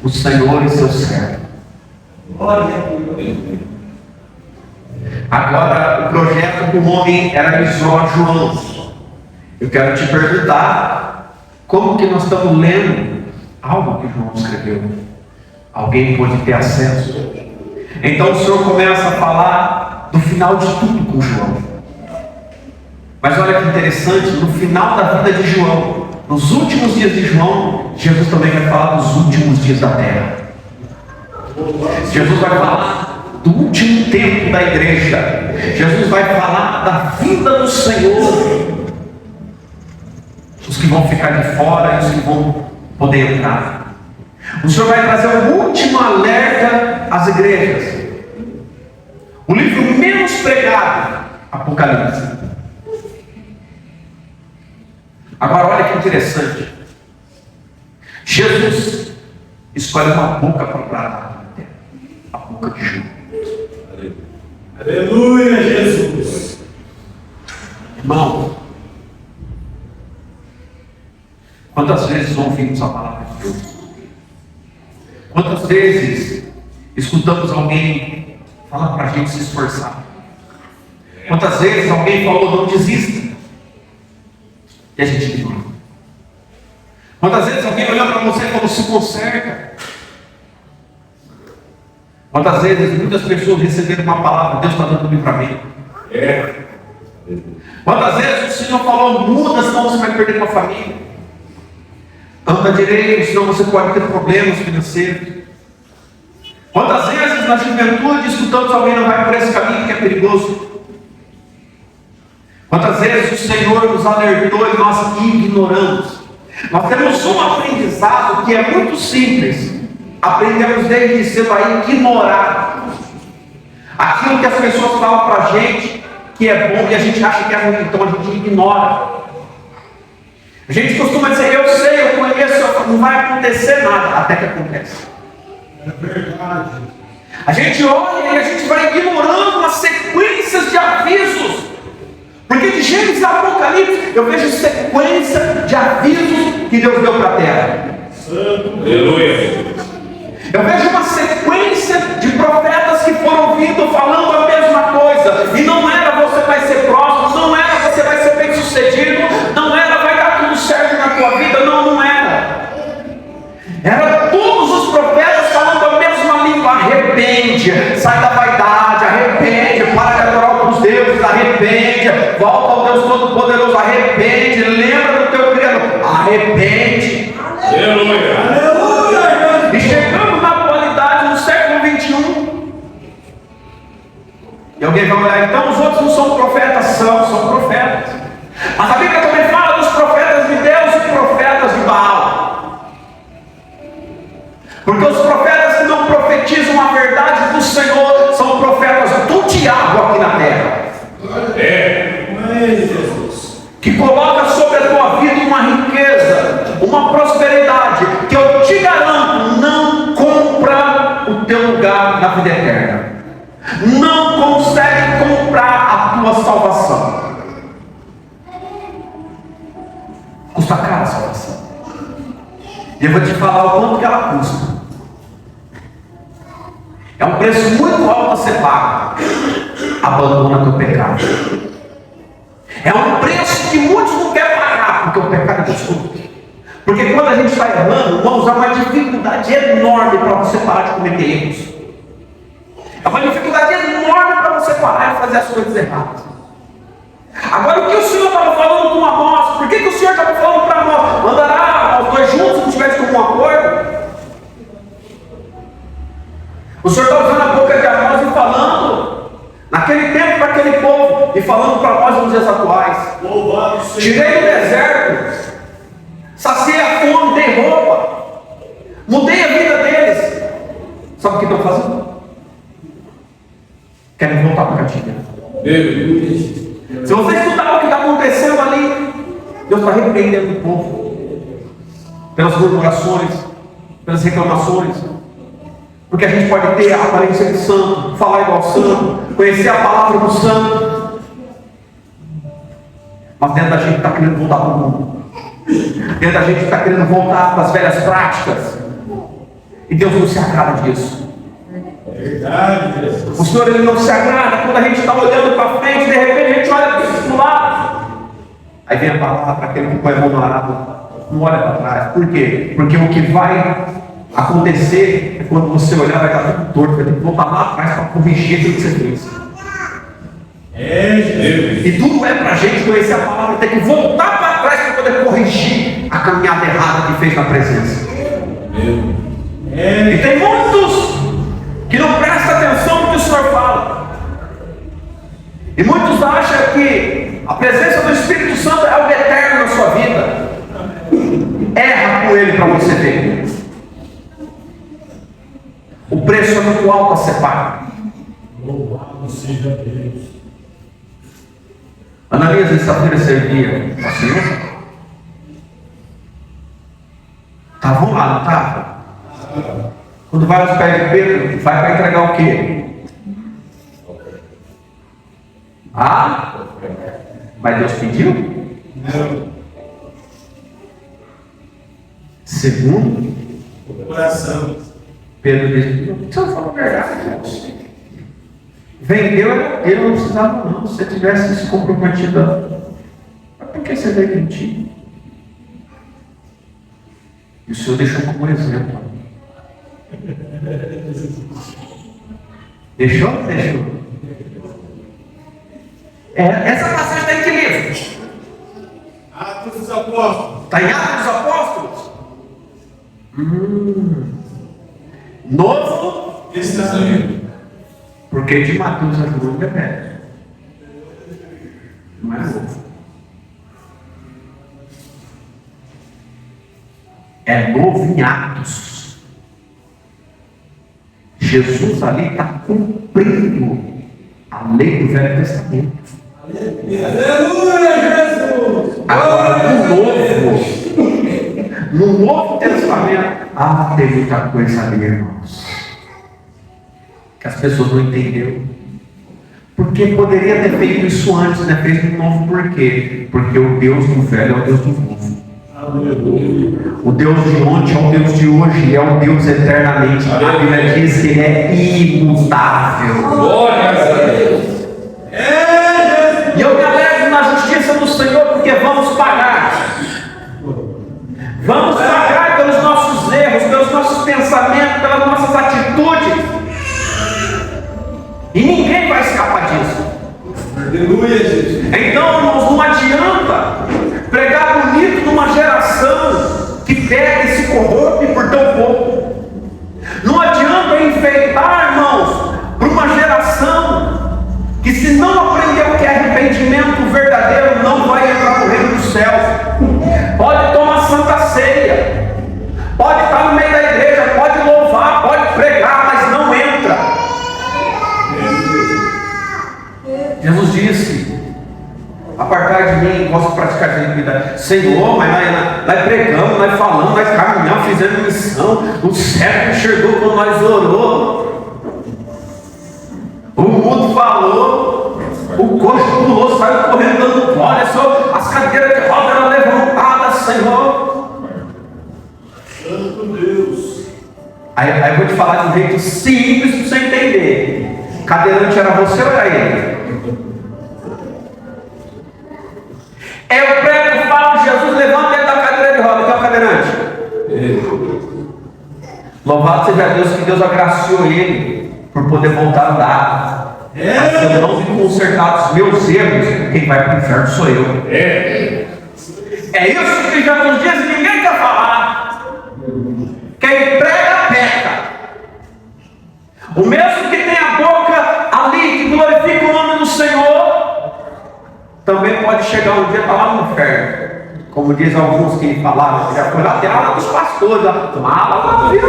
o Senhor e seu servo. Agora, o projeto do homem era isolar João. Eu quero te perguntar, como que nós estamos lendo algo que João escreveu? Alguém pode ter acesso? Então o Senhor começa a falar do final de tudo com João. Mas olha que interessante, no final da vida de João, nos últimos dias de João, Jesus também vai falar dos últimos dias da terra. Jesus vai falar do último tempo da igreja. Jesus vai falar da vinda do Senhor. Os que vão ficar de fora e os que vão poder entrar. O Senhor vai trazer um último alerta às igrejas. O livro menos pregado, Apocalipse. Agora olha que interessante. Jesus escolhe uma boca para bradar na terra. A boca de João. Aleluia, Jesus. Irmão, quantas vezes ouvimos a palavra de Deus? Quantas vezes escutamos alguém falar para a gente se esforçar? Quantas vezes alguém falou: não desista? E a gente ignora. Quantas vezes alguém olhou para você e falou: se conserta? Quantas vezes muitas pessoas receberam uma palavra: Deus está dando livramento? Quantas vezes o Senhor falou: muda, senão você vai perder uma família. Anda direito, senão você pode ter problemas financeiros. Quantas vezes na juventude escutamos alguém: não vai por esse caminho que é perigoso? Quantas vezes o Senhor nos alertou e nós ignoramos? Nós temos um aprendizado que é muito simples. Aprendemos desde cedo a ignorar aquilo que as pessoas falam para a gente que é bom e a gente acha que é ruim, então a gente ignora. A gente costuma dizer: eu sei, eu conheço, não vai acontecer nada, até que acontece. É verdade. A gente olha e a gente vai ignorando as sequências de avisos. Porque de Gênesis a Apocalipse eu vejo sequência de avisos que Deus deu para a terra. Aleluia. Eu vejo uma sequência de profetas que foram vindo falando a mesma coisa. E não era você vai ser próximo, não era você vai ser bem sucedido, não era vai dar tudo certo na tua vida, não era. Era todos os profetas falando a mesma língua: arrepende, sai da vaidade, arrepende, para de adorar outros deuses, arrepende, volta ao Deus Todo-Poderoso, arrepende, lembra do teu Criador, arrepende. Aleluia. Aleluia. E chegamos na atualidade, no século 21. E alguém vai olhar: então os outros não são profetas? São profetas. Mas a Bíblia também fala dos profetas de Deus e profetas de Baal. Porque os profetas que não profetizam a verdade do Senhor são profetas do diabo aqui na terra. Jesus. Que coloca sobre a tua vida uma riqueza, uma prosperidade, que eu te garanto, não compra o teu lugar na vida eterna. Não consegue comprar a tua salvação. Custa caro a salvação. E eu vou te falar o quanto que ela custa. É um preço muito alto a ser pago. Abandona teu pecado. É um preço que muitos não querem pagar, porque o pecado é gostoso. Porque quando a gente está errando, irmãos, há uma dificuldade enorme para você parar de cometer erros. É uma dificuldade enorme para você parar de fazer as coisas erradas. Agora, o que o Senhor estava falando com Amós? Por que o Senhor estava falando para Amós? Andará os dois juntos se não tivesse com um acordo? O Senhor está usando a boca de Amós e falando, naquele tempo para aquele povo, e falando para nós nos dias atuais. Tirei do deserto, saciei a fome, dei roupa, mudei a vida deles. Sabe o que estão fazendo? Querem voltar para a catinha. Se você estudar o que está acontecendo ali, Deus está repreendendo o povo pelas murmurações, pelas reclamações. Porque a gente pode ter a aparência de santo, falar igual santo, conhecer a palavra do santo, mas dentro da gente está querendo voltar para o mundo. Dentro da gente está querendo voltar para as velhas práticas. E Deus não se agrada disso. Verdade, Jesus. O Senhor, Ele não se agrada quando a gente está olhando para frente, de repente a gente olha para o lado. Aí vem a palavra para aquele que põe a mão no arado, não olha para trás. Por quê? Porque o que vai acontecer é quando você olhar, vai estar tudo torto, vai ter que voltar lá atrás para corrigir tudo que você fez. Jesus. E tudo é para a gente conhecer a palavra, ter que voltar para trás para poder corrigir a caminhada errada que fez na presença. E tem muitos que não prestam atenção no que o Senhor fala. E muitos acham que a presença do Espírito Santo é algo eterno na sua vida. Erra com Ele para você ver. O preço é muito alto a ser pago. Louvado seja Deus. Ananias e Safira servia ao Senhor. Estavam lá, não estavam? Quando vai aos pés de Pedro, vai para entregar o quê? Ah? Mas Deus pediu? Não. Segundo, Coração. Pedro disse: não precisa falar a verdade. Vendeu, ele não precisava não. Se você tivesse se comprometido, mas por que você veio mentir? E o Senhor deixou como exemplo. Deixou ou não deixou? Essa passagem está em que livro? Atos dos Apóstolos. Está em Atos dos Apóstolos? Novo Testamento. Porque de Mateus a João é velho. Não é novo. É novo em Atos. Jesus ali está cumprindo a lei do Velho Testamento. Aleluia, Jesus. Agora, no Novo Testamento, tem muita coisa ali, irmãos, que as pessoas não entenderam. Porque poderia ter feito isso antes, né? Fez de novo por quê? Porque o Deus do velho é o Deus do novo. Aleluia. O Deus de ontem é o Deus de hoje, é o Deus eternamente. A Bíblia diz que Ele é imutável. Glória a Deus. E eu me alegro na justiça do Senhor, porque vamos pagar. Vamos pagar pelos nossos erros, pelos nossos pensamentos, pelas nossas atitudes. E ninguém vai escapar disso. Aleluia, Jesus. Então, irmãos, não adianta pregar bonito numa geração que pega e se corrompe por tão pouco. Não adianta enfeitar, irmãos, para uma geração que, se não aprender o que é arrependimento verdadeiro, não vai entrar no reino dos céus. Pode tomar santa ceia, pode estar no meio da igreja, pode louvar, pode pregar, mas não entra. Jesus disse: apartai de mim, posso praticar a iniquidade. Senhor, mas nós pregamos, nós falamos, nós caminhamos, fizemos missão. O cego enxergou quando nós orou. O mudo falou. O coxo pulou, saiu correndo dando glória. As cadeiras de roda eram levantadas, Senhor. jeito simples para você entender. Cadeirante era você ou era ele? Eu prego, falo, Jesus levanta ele da cadeira de roda. Quem é o cadeirante? Louvado seja Deus, que Deus agraciou ele por poder voltar a andar. Mas se eu não me consertar os meus erros, quem vai para o inferno sou eu. É isso que Jesus diz e ninguém quer falar. Quem prega, peca. O mesmo que tem a boca ali, que glorifica o nome do Senhor, também pode chegar um dia para lá no inferno. Como diz alguns que falaram, já foi lá, tem aula dos pastores, lá, viu?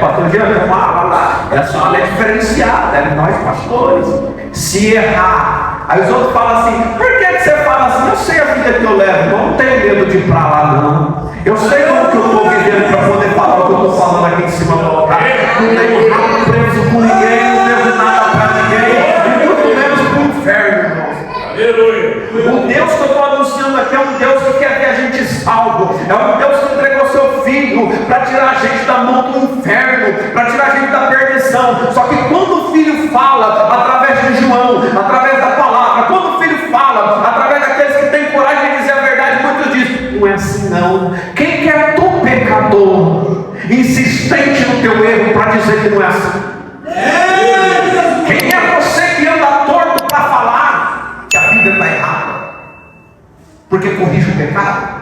Pastor Jean, lá. Essa aula é diferenciada, é nós pastores. Se errar, aí os outros falam assim, por que você fala assim? Eu sei a vida que eu levo, não tenho medo de ir para lá não. Eu sei como que eu estou vivendo para poder falar o que eu estou falando aqui em cima do altar. Não tenho nada preso com ninguém, não devo nada para ninguém, e muito menos para o inferno, irmãos. Aleluia. O Deus que eu estou anunciando aqui é um Deus que quer ver a gente salvo, é um Deus que entregou seu Filho para tirar a gente da mão do inferno, para tirar a gente da perdição. Só que quando o Filho fala, através de João, através da palavra, quando o Filho fala, através daqueles que têm coragem de dizer a verdade, muitos dizem, não é assim não. Quem quer tu, pecador, insistente no teu erro para dizer que não é assim? Quem é você que anda torto para falar que a Bíblia está errada? Porque corrige o pecado.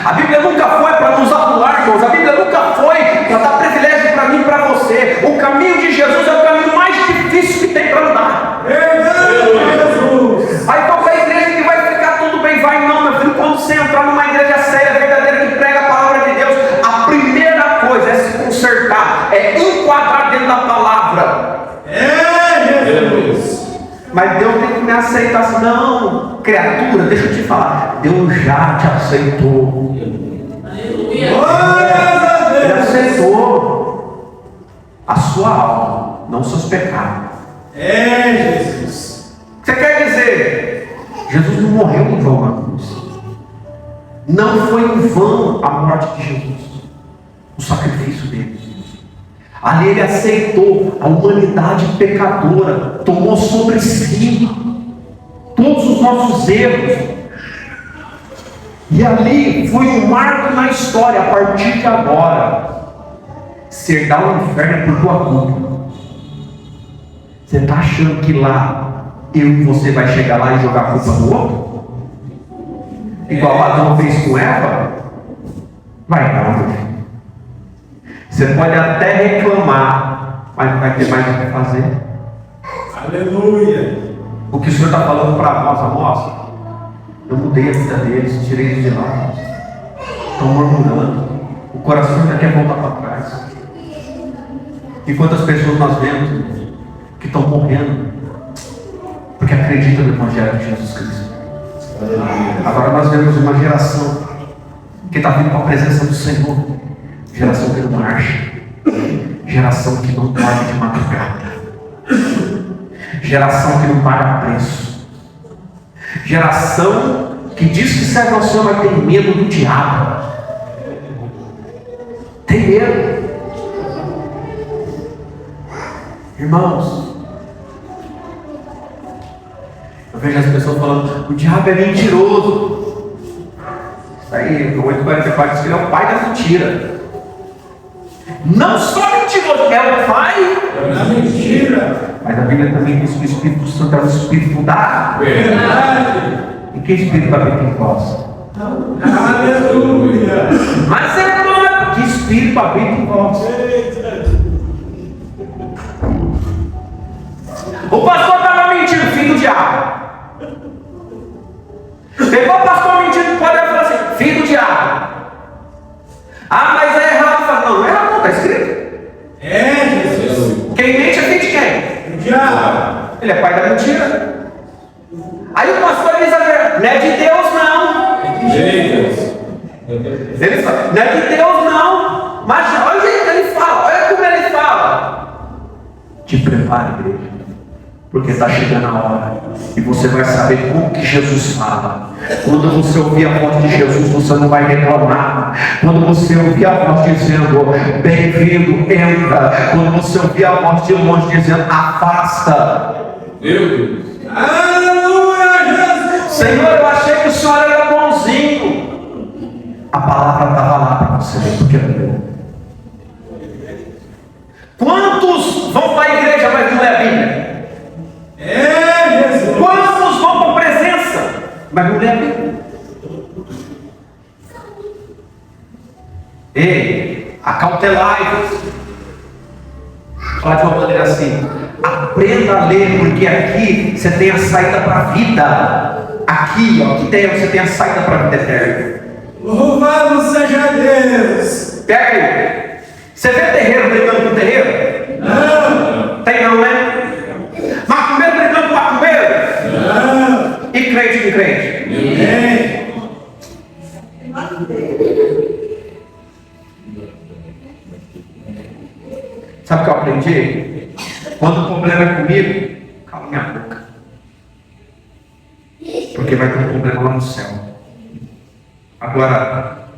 A Bíblia nunca foi para nos anular, irmãos. A Bíblia nunca foi para dar privilégio para mim e para você. O caminho de Jesus é o caminho mais difícil que tem para andar. Aí qualquer igreja que vai ficar tudo bem, vai não, meu filho. Quando você entrar numa igreja séria, verdadeira, que prega a palavra de Deus, a primeira coisa é se consertar, é enquadrar dentro da palavra. Mas Deus tem que me aceitar assim, não, criatura, deixa eu te falar, Deus já te aceitou. Ele aceitou a sua alma, não os seus pecados. Jesus. Você quer dizer, Jesus não morreu em vão na cruz. Não foi em vão a morte de Jesus, o sacrifício dele. Ali ele aceitou a humanidade pecadora, tomou sobre si todos os nossos erros. E ali foi um marco na história. A partir de agora, se herdar o inferno é por tua culpa. Você está achando que lá eu e você vai chegar lá e jogar a culpa no outro? Igual Adão fez com Eva? Vai não, meu filho. Você pode até reclamar, mas não vai ter mais o que fazer. Aleluia. O que o Senhor está falando para nós, amós, eu mudei a vida deles, tirei eles de lá. Estão murmurando. O coração ainda quer voltar para trás. E quantas pessoas nós vemos que estão morrendo porque acreditam no Evangelho de Jesus Cristo. Agora nós vemos uma geração que está vindo com a presença do Senhor. Geração que não marcha, geração que não dorme de madrugada, geração que não paga preço, geração que diz que serve ao Senhor, mas tem medo do diabo, tem medo. Irmãos, eu vejo as pessoas falando, o diabo é mentiroso. Isso aí, o 844 diz que ele é o pai da mentira. Não só mentiroso, é o pai da mentira. Mas a Bíblia também diz que o Espírito Santo é o Espírito da verdade. E que Espírito habita em vós? Aleluia. Mas é que Espírito habita em vós? O pastor estava mentindo, filho do diabo. Pegou o pastor mentindo, pode falar assim, filho do diabo. Ah, mas é errado. Não, não é errado, está escrito. Jesus. Quem mente é filho de quem? O diabo. Ele é pai da mentira. Aí o pastor diz a verdade, não é de Deus não. Ele fala, não é de Deus não. Mas olha o jeito que ele fala, olha como ele fala. Te prepare, igreja, Porque está chegando a hora. E você vai saber como que Jesus fala. Quando você ouvir a voz de Jesus, você não vai reclamar. Quando você ouvir a voz dizendo, bem-vindo, entra. Quando você ouvir a voz de longe dizendo, afasta. Meu Deus. Aleluia, Jesus. Senhor, eu achei que o Senhor era bonzinho. A palavra estava lá para você, porque era meu. Quantos vão para a igreja, mas não é a Bíblia? Jesus. Quantos vão para a presença, mas não lê a Bíblia? Ei, acautelai-vos. Fala de uma maneira assim: aprenda a ler, porque aqui você tem a saída para a vida. Aqui, ó, que tem, você tem a saída para a vida eterna. Louvado seja Deus. Pega aí. Você vê terreiro brigando com terreiro? Não. Tem não, né? Macumbeiro brigando com macumbeiro? Não. E crente com crente? Ninguém. Sabe o que eu aprendi? Quando o problema é comigo, cala minha boca. Porque vai ter um problema lá no céu. Agora,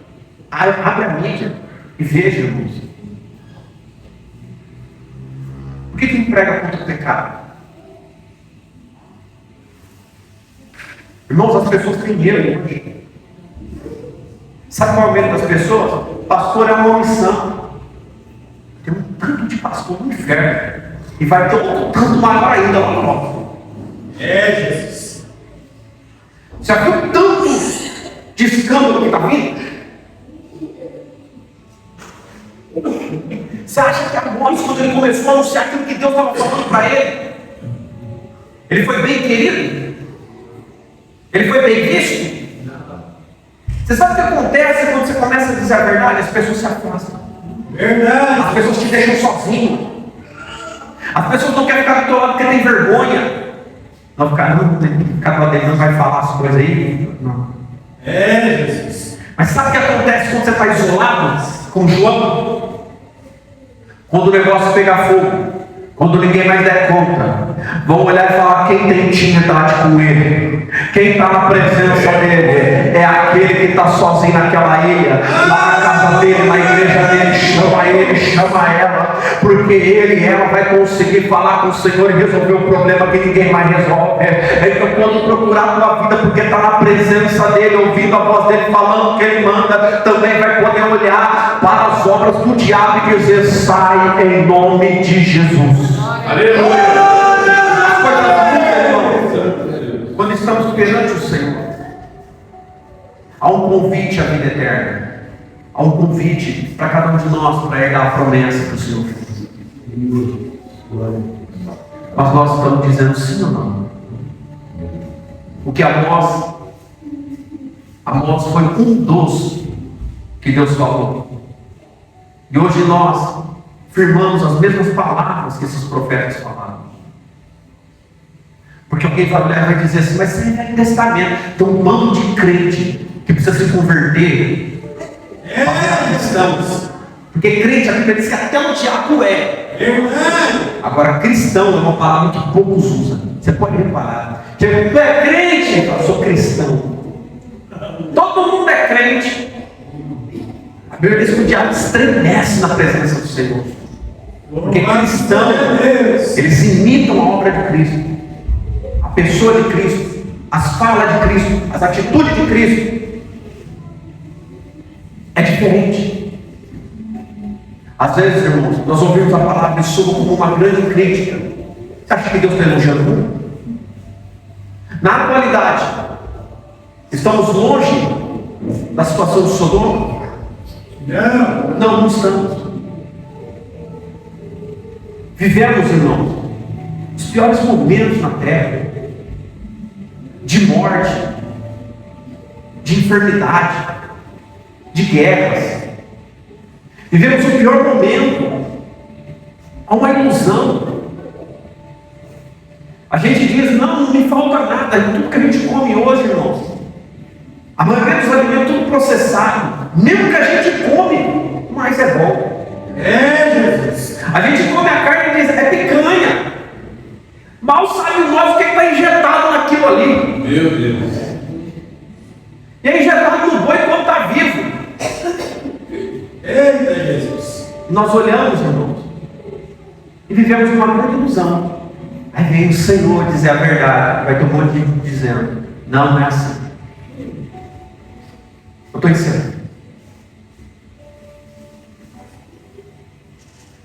abre a mídia e veja, irmãos. Por que prega contra o pecado? Irmãos, as pessoas têm medo hoje. Sabe qual é o medo das pessoas? Pastor é uma missão. Tem um tanto de pastor no inferno. E vai ter outro tanto maior ainda lá fora. Jesus. Já viu tanto de escândalo que está vindo? Você acha que Amós, quando ele começou a anunciar aquilo que Deus estava falando para ele foi bem querido? Ele foi bem visto? Você sabe o que acontece quando você começa a dizer a verdade? As pessoas se afastam. Verdade. As pessoas te deixam sozinho. As pessoas não querem ficar do teu lado porque tem vergonha. Não, ficar do lado dele, não vai falar as coisas aí. Não. Jesus. Mas sabe o que acontece quando você está isolado com João? Quando o negócio pegar fogo, quando ninguém mais der conta, vão olhar e falar: quem tem intimidade com ele, quem está na presença dele, é aquele que está sozinho naquela ilha, lá na casa dele, na igreja dele. Chama ele, chama ela, porque ele e ela vai conseguir falar com o Senhor e resolver um problema que ninguém mais resolve. Então, quando procurar tua vida, porque está na presença dele, ouvindo a voz dele, falando o que ele manda, também vai poder olhar para as obras do diabo e dizer: sai em nome de Jesus. Aleluia. Quando estamos perante o Senhor, há um convite à vida eterna. Há um convite para cada um de nós para herdar a promessa que o Senhor fez. Mas nós estamos dizendo sim ou não? O que Amós foi um dos que Deus falou. E hoje nós firmamos as mesmas palavras que esses profetas falaram. Porque alguém vai olhar e vai dizer assim: mas isso é Velho Testamento. Tem um bando de crente que precisa se converter para virar cristãos. Porque crente, a Bíblia diz que até o diabo é. Agora, cristão é uma palavra que poucos usam. Você pode reparar. Tu é crente? Eu sou cristão. Todo mundo é crente. A Bíblia diz que o diabo estremece na presença do Senhor. Porque cristão, eles imitam a obra de Cristo, a pessoa de Cristo, as falas de Cristo, as atitudes de Cristo. É diferente. Às vezes, irmãos, nós ouvimos a palavra e soa como uma grande crítica. Você acha que Deus está elogiando muito? Na atualidade, estamos longe da situação de Sodoma? Não, não estamos. Vivemos, irmãos, os piores momentos na terra, de morte, de enfermidade, de guerras. Vivemos o pior momento. Há uma ilusão. A gente diz: não me falta nada. Tudo que a gente come hoje, irmãos, a maioria dos alimentos tudo processado. Mesmo que a gente come, mas é bom. Jesus. A gente come a carne e diz: é picanha. Mal sabe nós o que está injetado naquilo ali. Meu Deus. E é injetado no boi quando está vivo. Eita, Jesus. Nós olhamos, irmãos, e vivemos uma grande ilusão. Aí vem o Senhor dizer a verdade. Vai ter um monte de gente dizendo: não é assim. Eu estou ensinando.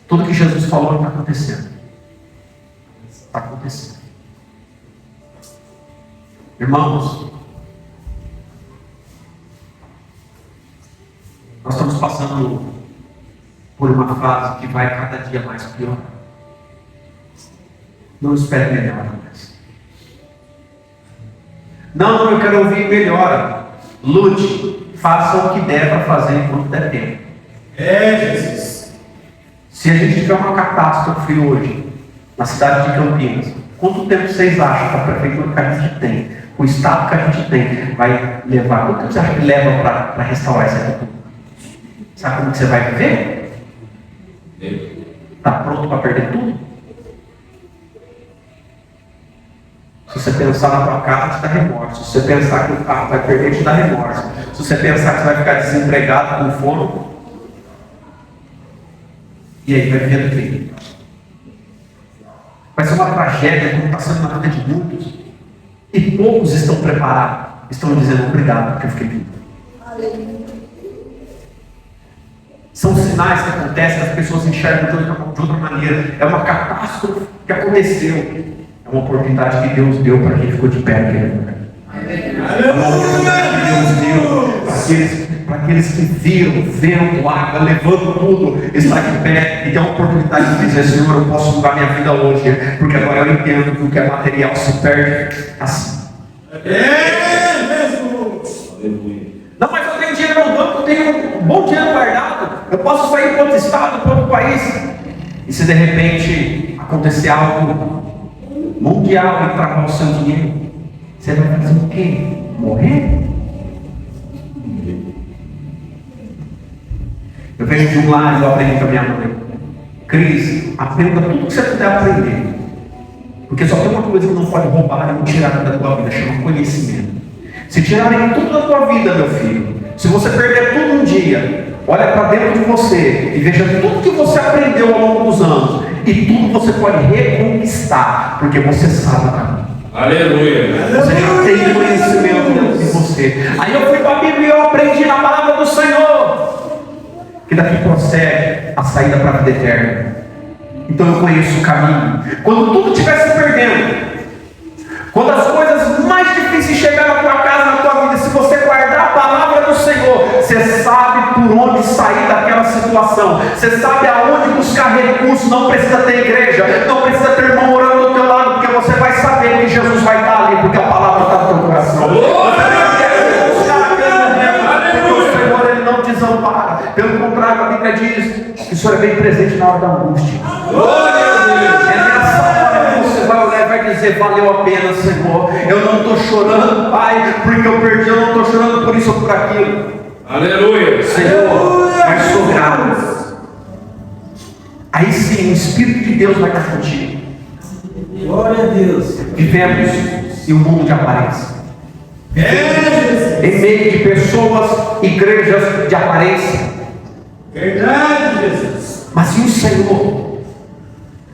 Tudo que Jesus falou está acontecendo. Está acontecendo. Irmãos, nós estamos passando por uma fase que vai cada dia mais pior. Não espere melhora mais. Não, eu quero ouvir melhora. Lute, faça o que der para fazer enquanto der tempo. Jesus. Se a gente tiver uma catástrofe hoje, na cidade de Campinas, quanto tempo vocês acham que a prefeitura que a gente tem, o estado que a gente tem, vai levar? Quanto tempo você acha que leva para restaurar essa cultura? Sabe como que você vai viver? Está pronto para perder tudo? Se você pensar na tua casa, te dá remorso. Se você pensar que o carro vai perder, te dá remorso. Se você pensar que você vai ficar desempregado, com fome, e aí vai vivendo o quê? Vai ser uma tragédia, como está sendo na vida de muitos. E poucos estão preparados. Estão dizendo obrigado porque eu fiquei vivo. São sinais que acontecem, as pessoas enxergam de outra maneira. É uma catástrofe que aconteceu. É uma oportunidade que Deus deu para quem ficou de pé naquele lugar. É uma oportunidade que Deus deu para aqueles que viram, vento, água, levando tudo, está de pé e tem a oportunidade de dizer: Senhor, eu posso mudar minha vida hoje, porque agora eu entendo que o que é material se perde assim. Não, mas eu tenho dinheiro no banco, eu tenho um bom dinheiro guardado, eu posso sair para outro estado, para outro país. E se de repente acontecer algo mundial e travar o seu dinheiro, você vai fazer o quê? Morrer? Eu venho de um lar e eu aprendi com a minha mãe: Cris, aprenda tudo que você puder aprender, porque só tem uma coisa que não pode roubar e não tirar da tua vida, chama conhecimento. Se tirarem tudo da tua vida, meu filho, se você perder tudo um dia, olha para dentro de você e veja tudo que você aprendeu ao longo dos anos, e tudo você pode reconquistar, porque você sabe o caminho. Aleluia. Você já tem conhecimento dentro de você. Aí eu fui para a Bíblia e eu aprendi na palavra do Senhor que daqui procede a saída para a vida eterna. Então eu conheço o caminho. Quando tudo estiver se perdendo, quando as coisas mais difíceis chegarem na tua casa, na tua vida, se você guardar a palavra do Senhor, você sabe por onde sair daquela situação, você sabe aonde buscar recursos. Não precisa ter igreja, não precisa ter irmão orando do teu lado, porque você vai saber que Jesus vai estar ali, porque a palavra está no teu coração. Você não quer buscar aquele momento, porque o Senhor, Ele não desampara. Pelo contrário, a Bíblia diz que o Senhor é bem presente na hora da angústia. É nessa hora que você vai olhar e vai dizer: valeu a pena, Senhor. Eu não estou chorando, Pai, porque eu perdi. Eu não estou chorando por isso ou por aquilo. Aleluia. Senhor, mas sou grato. Aí sim, o Espírito de Deus vai estar contigo. Glória a Deus. Vivemos em um mundo de aparência, em meio de pessoas, igrejas de aparência. Verdade, Jesus. Mas e o Senhor?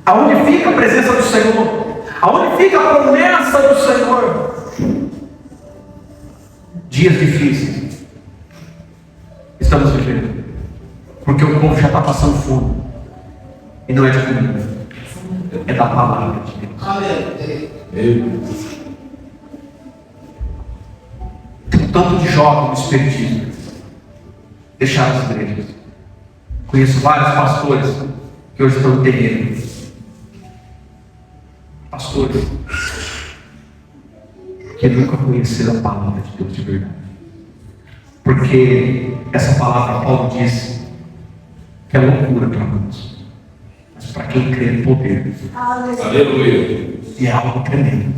Aonde fica a presença do Senhor? Aonde fica a promessa do Senhor? Dias difíceis estamos vivendo, porque o povo já está passando fome, e não é de comida, é da palavra de Deus. Tem um tanto de jovens no espiritismo deixaram as igrejas. Conheço vários pastores que hoje estão no terreno. Pastores que nunca conheceram a palavra de Deus de verdade. Porque essa palavra, Paulo diz que é loucura para muitos, mas para quem crê é poder. Aleluia. E é algo tremendo.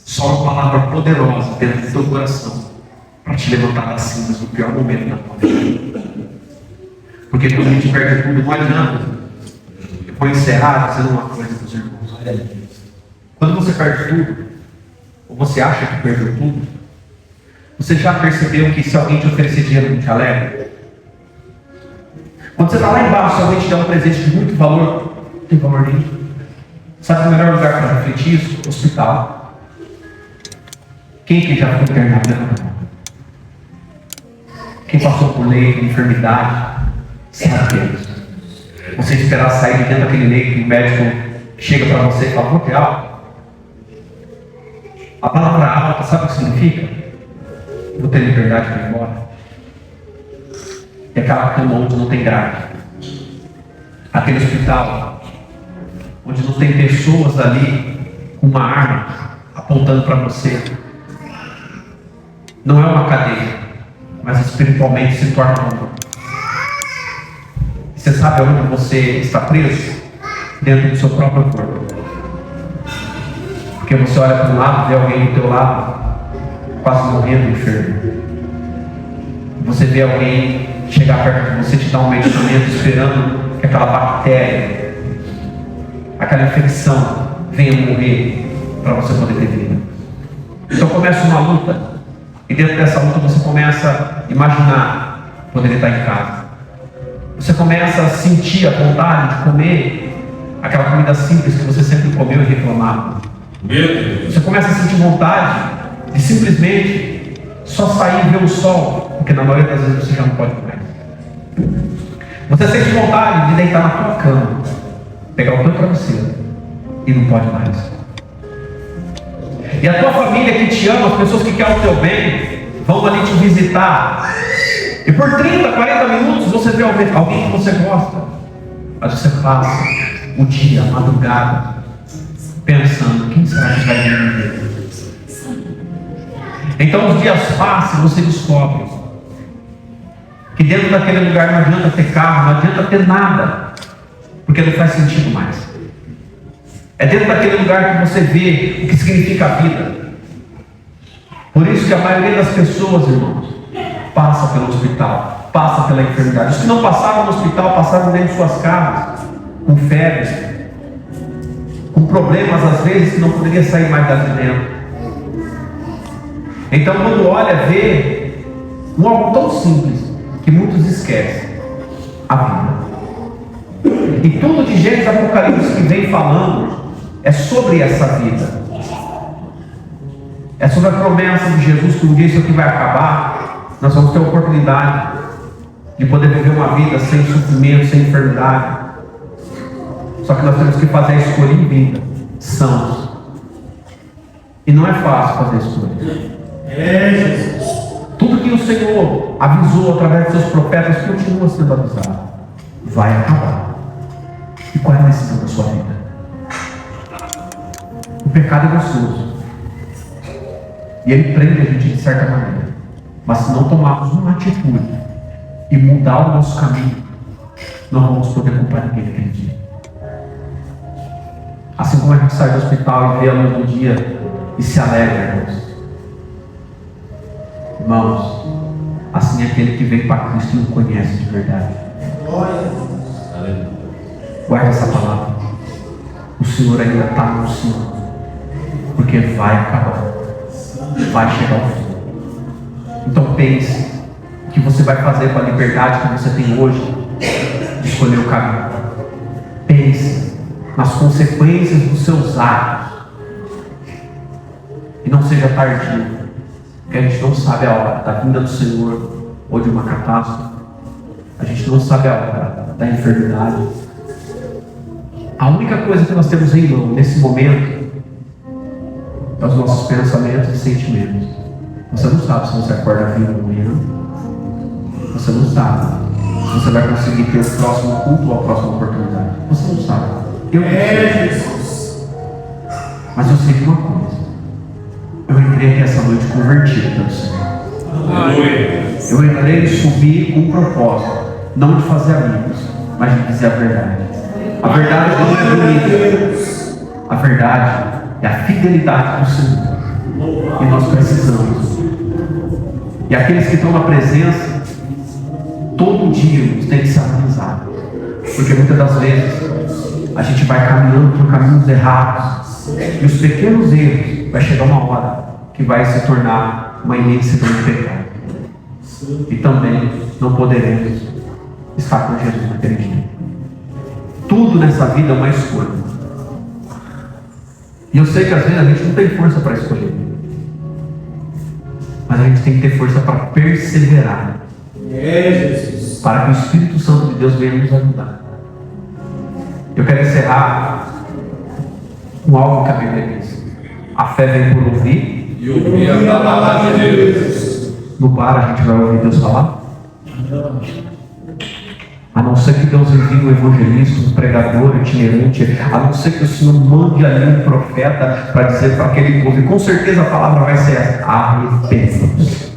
Só uma palavra poderosa dentro do teu coração para te levantar das cinzas no pior momento da tua vida. Porque quando a gente perde tudo, não adianta. Eu vou encerrar dizendo uma coisa para os irmãos. Olha, Quando você perde tudo, ou você acha que perdeu tudo, você já percebeu que se alguém te oferecer dinheiro não te alegra? Quando você está lá embaixo, se alguém te der um presente de muito valor, não tem valor nenhum. Sabe o melhor lugar para refletir isso? Hospital. Quem que já foi internado? Quem passou por leito, enfermidade, sabe o que é isso? Você esperar sair de dentro daquele leito e o médico chega para você e fala: vou ter alta. A palavra alta, sabe o que significa? Vou ter liberdade para ir embora. É aquela cama onde não tem grade. Aquele hospital onde não tem pessoas ali com uma arma apontando para você. Não é uma cadeia, mas espiritualmente se torna uma. Você sabe onde você está preso? Dentro do seu próprio corpo. Porque você olha para um lado, vê alguém do teu lado quase morrendo enfermo. Você vê alguém chegar perto de você, te dar um medicamento esperando que aquela bactéria, aquela infecção venha morrer para você poder ter vida. Então começa uma luta, e dentro dessa luta você começa a imaginar poder estar em casa. Você começa a sentir a vontade de comer aquela comida simples que você sempre comeu e reclamava. Você começa a sentir vontade de simplesmente só sair e ver o sol, porque na maioria das vezes você já não pode mais. Você sente vontade de deitar na tua cama, pegar o teu travesseiro e não pode mais. E a tua família que te ama, as pessoas que querem o teu bem, vão ali te visitar. E por 30, 40 minutos você vê alguém que você gosta. Mas você passa o dia, a madrugada, pensando: quem será que vai me ver? Então os dias passam e você descobre que dentro daquele lugar não adianta ter carro, não adianta ter nada, porque não faz sentido mais. É dentro daquele lugar que você vê o que significa a vida. Por isso que a maioria das pessoas, irmãos, passa pelo hospital, passa pela enfermidade. Os que não passaram no hospital, passaram dentro de suas casas, com febres, com problemas às vezes que não poderia sair mais dali dentro. Então quando olha, vê um algo tão simples que muitos esquecem: a vida. E tudo de Gênesis Apocalipse que vem falando é sobre essa vida. É sobre a promessa de Jesus que um dia isso aqui vai acabar. Nós vamos ter a oportunidade de poder viver uma vida sem sofrimento, sem enfermidade. Só que nós temos que fazer a escolha em vida, sãos. E não é fácil fazer a escolha. Tudo que o Senhor avisou através dos seus profetas continua sendo avisado. Vai acabar. E qual é a decisão da sua vida? O pecado é gostoso. E ele prende a gente de certa maneira. Mas se não tomarmos uma atitude e mudar o nosso caminho, não vamos poder culpar ninguém naquele dia. Assim como a gente sai do hospital e vê a luz do dia e se alegra, irmãos. Irmãos, assim é aquele que vem para Cristo e o conhece de verdade. Guarda essa palavra. O Senhor ainda está anunciando, porque vai acabar, vai chegar ao fim. Então pense o que você vai fazer com a liberdade que você tem hoje de escolher o caminho. Pense nas consequências dos seus atos e não seja tardio, porque a gente não sabe a hora da vinda do Senhor ou de uma catástrofe. A gente não sabe a hora da enfermidade. A única coisa que nós temos em mão nesse momento é os nossos pensamentos e sentimentos. Você não sabe se você acorda vivo amanhã. Você não sabe se você vai conseguir ter o próximo culto ou a próxima oportunidade. Você não sabe. Eu não sei. Jesus. Mas eu sei de uma coisa. Eu entrei aqui essa noite convertido pelo Senhor. Eu entrei e subi com um propósito, não de fazer amigos, mas de dizer a verdade. A verdade não é bonita. A verdade é a fidelidade do Senhor. E nós precisamos. E aqueles que estão na presença, todo dia tem que se atualizar. Porque muitas das vezes a gente vai caminhando por caminhos errados. E os pequenos erros, vai chegar uma hora que vai se tornar uma imensidão de pecado. E também não poderemos estar com Jesus naquele dia. Tudo nessa vida é uma escolha. E eu sei que às vezes a gente não tem força para escolher. Mas a gente tem que ter força para perseverar. Para que o Espírito Santo de Deus venha nos ajudar. Eu quero encerrar com algo que a Bíblia diz. A fé vem por ouvir. E ouvir a palavra de Deus. No bar a gente vai ouvir Deus falar? A não ser que Deus envie um evangelista, um pregador itinerante, a não ser que o Senhor mande ali um profeta para dizer para aquele povo, e com certeza a palavra vai ser essa: arrependam-se.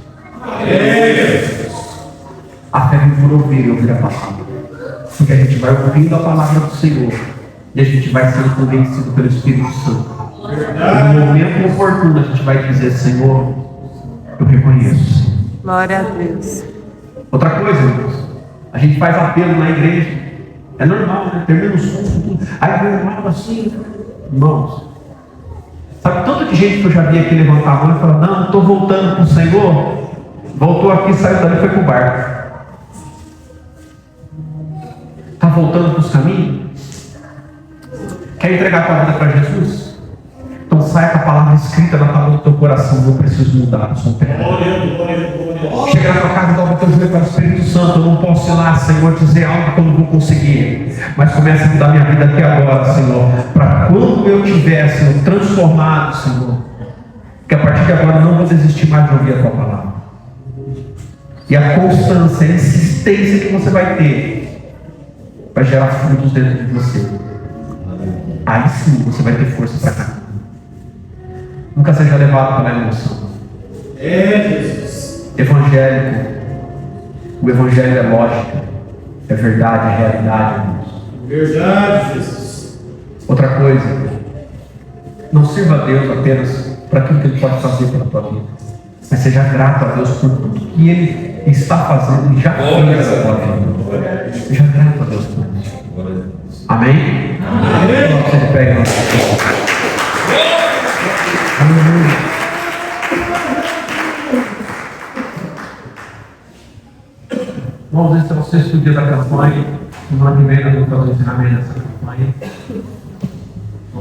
A fé vem por ouvir e ouvir a palavra. Porque a gente vai ouvindo a palavra do Senhor e a gente vai sendo convencido pelo Espírito Santo. No momento oportuno a gente vai dizer: Senhor, eu reconheço. Glória a Deus. Outra coisa, irmãos, a gente faz apelo na igreja. É normal, né? Termina os cultos, tudo. Aí vem um lado assim, irmãos. Sabe tanto de gente que eu já vi aqui levantar a mão e falar: não, estou voltando para o Senhor. Voltou aqui, saiu dali e foi para o barco. Está voltando para os caminhos? Quer entregar a tua vida para Jesus? Então saia com a palavra escrita na tábua do teu coração: eu preciso mudar, eu sou um pecador. Chega na tua casa e dobra o teu joelho para o Espírito Santo: eu não posso ir lá, Senhor, dizer algo que eu não vou conseguir, mas comece a mudar minha vida aqui agora, Senhor, para quando eu estiver, Senhor, transformado, Senhor, que a partir de agora eu não vou desistir mais de ouvir a tua palavra. E a constância, a insistência que você vai ter vai gerar frutos dentro de você. Aí sim você vai ter força para cá. Nunca seja levado pela emoção. Evangélico. O evangelho é lógica, é verdade, é realidade, irmãos. Verdade, Jesus. Outra coisa, não sirva a Deus apenas para aquilo que Ele pode fazer pela tua vida, mas seja grato a Deus por tudo que Ele está fazendo e já fez na tua vida. Seja grato a Deus por isso. Amém? Amém. Irmãos, esse é o sexto dia da campanha. No ano que vem nós vamos fazer o encerramento dessa campanha.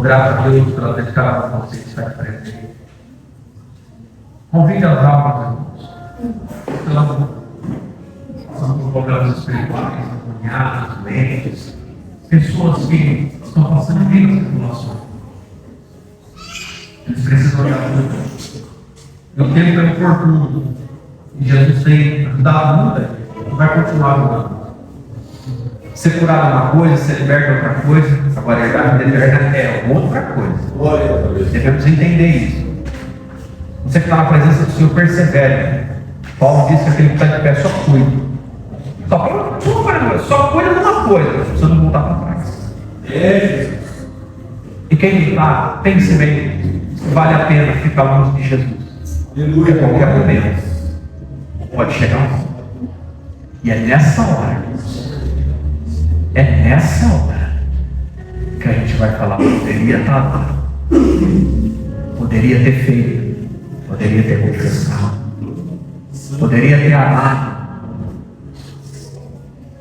Graças a Deus pela dedicação de vocês que está aqui presente. Convide as almas, irmãos. São programas espirituais, caminhadas, doentes, pessoas que estão passando muitas tribulações. Eles precisam de ajuda. O tempo é oportuno. E Jesus tem ajudado muita gente. E vai continuar ajudando. Ser curado é uma coisa, ser liberto é outra coisa. Agora, a verdade eterna é outra coisa. Devemos entender isso. Você que está na presença do Senhor, persevere. Paulo disse que aquele que está de pé só cuida. Só cuida de uma coisa, precisa não voltar para trás. E quem está, pense bem, vale a pena ficar longe de Jesus. Porque a qualquer momento pode chegar um momento. E é nessa hora, que a gente vai falar: poderia estar lá, poderia ter feito, poderia ter confessado, poderia ter amado.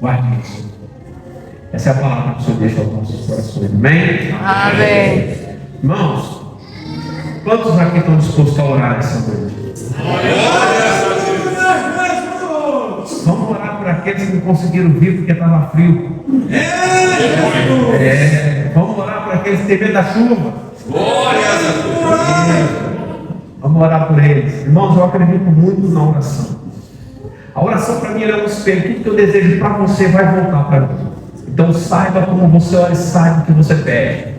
Guarde isso. Essa é a palavra que o Senhor deixa aos nossos corações. Amém? Amém. Irmãos, quantos aqui estão dispostos a orar nessa noite? Vamos orar por aqueles que não conseguiram vir porque estava frio. Vamos orar por aqueles que têm medo da chuva. Vamos orar por eles. Irmãos, eu acredito muito na oração. A oração para mim é um espelho. Tudo que eu desejo para você vai voltar para mim. Então saiba como você ora e saiba o que você pede.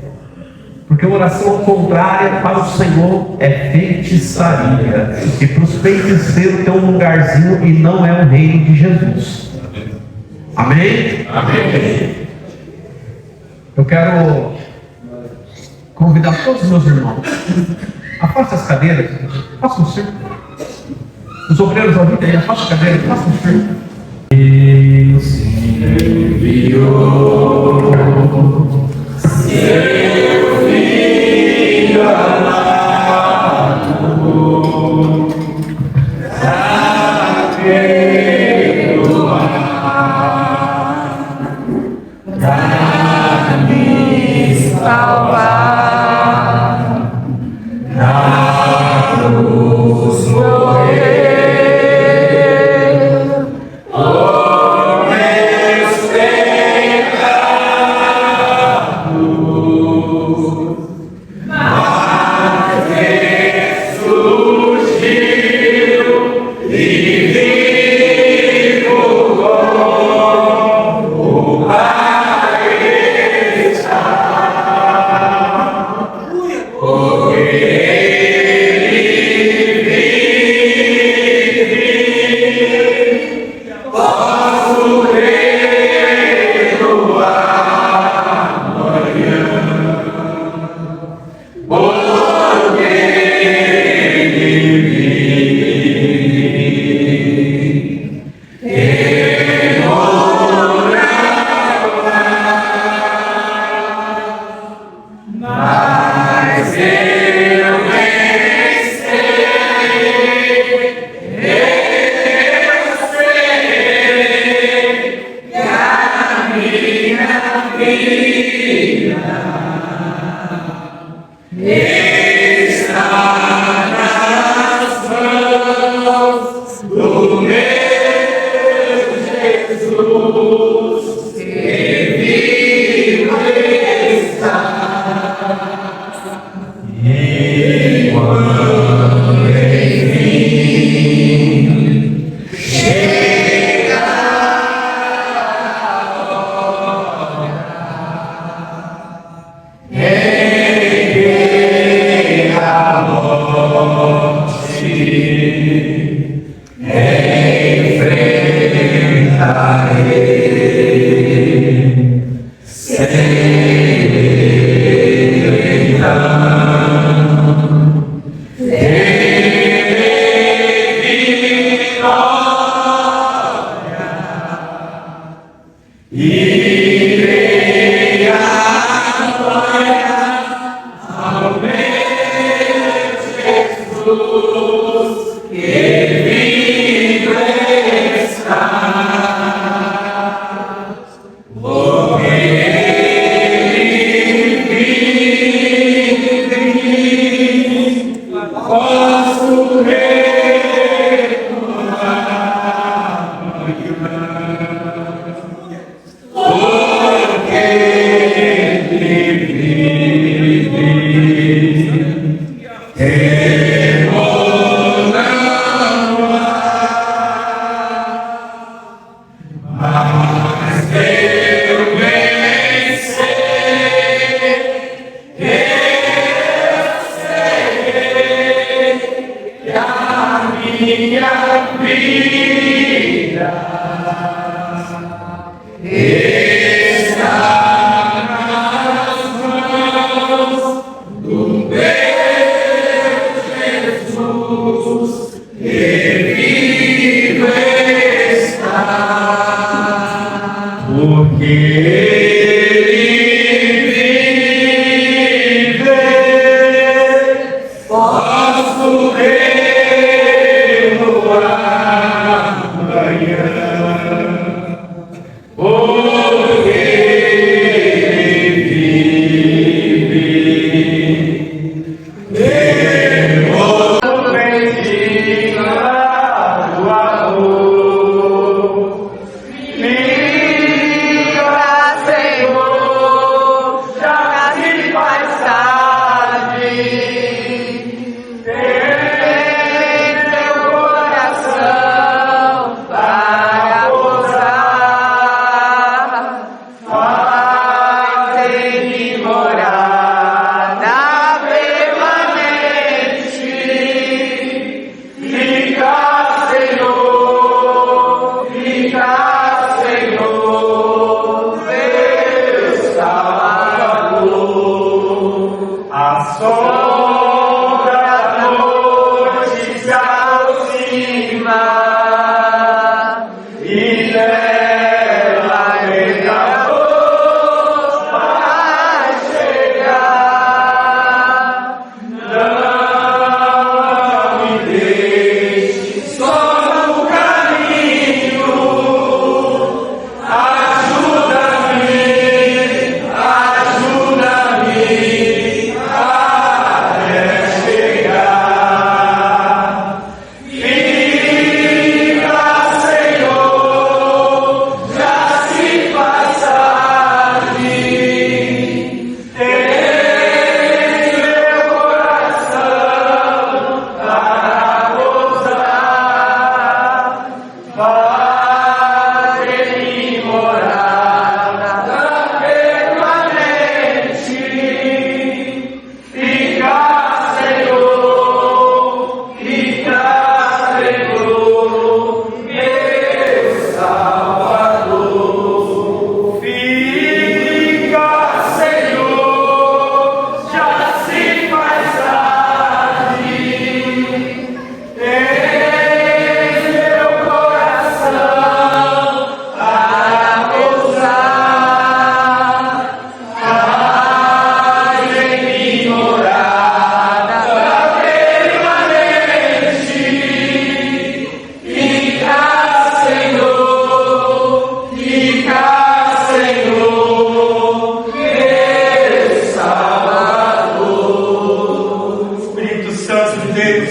Porque a oração contrária para o Senhor é feitiçaria. E para os feiticeiros tem um lugarzinho e não é o reino de Jesus. Amém? Amém. Eu quero convidar todos os meus irmãos. Afaste as cadeiras. Faça um círculo. Os obreiros da vida aí, afaste a cadeira. Faça um círculo. Deus enviou seu Filho nos morrer. Por meus pecados, mas ressurgiu e vivo com o Pai está. Porque Ele vive, posso crer no amanhã. Porque Ele vive, mas eu sei que a minha vida está nas mãos do meu Jesus, que vivo está. E quando enfim chega a hora em que a morte enfrentarei, sei então irei adorar ao meu Jesus, que vivo está. Porque Ele vive, posso crer no amanhã. Porque Ele vive, temor não há. Mas eu bem sei, que a minha vida está nas mãos do meu Jesus, que vivo está. Porque Ele vive, posso crer no amanhã. Porque Ele vive, temor bendito amor. Livra, Senhor, da tempestade.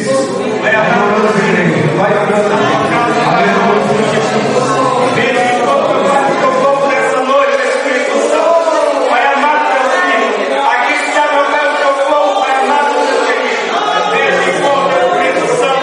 Vai adorando, igreja. Vai adorando na tua casa. Aleluia, Jesus. Vem encontrar o teu povo nessa noite, Espírito Santo. Vai amar teu filho. Aqui está meu Pai, o teu povo. Vai amar o teu querido. Vem encontrar o Espírito Santo.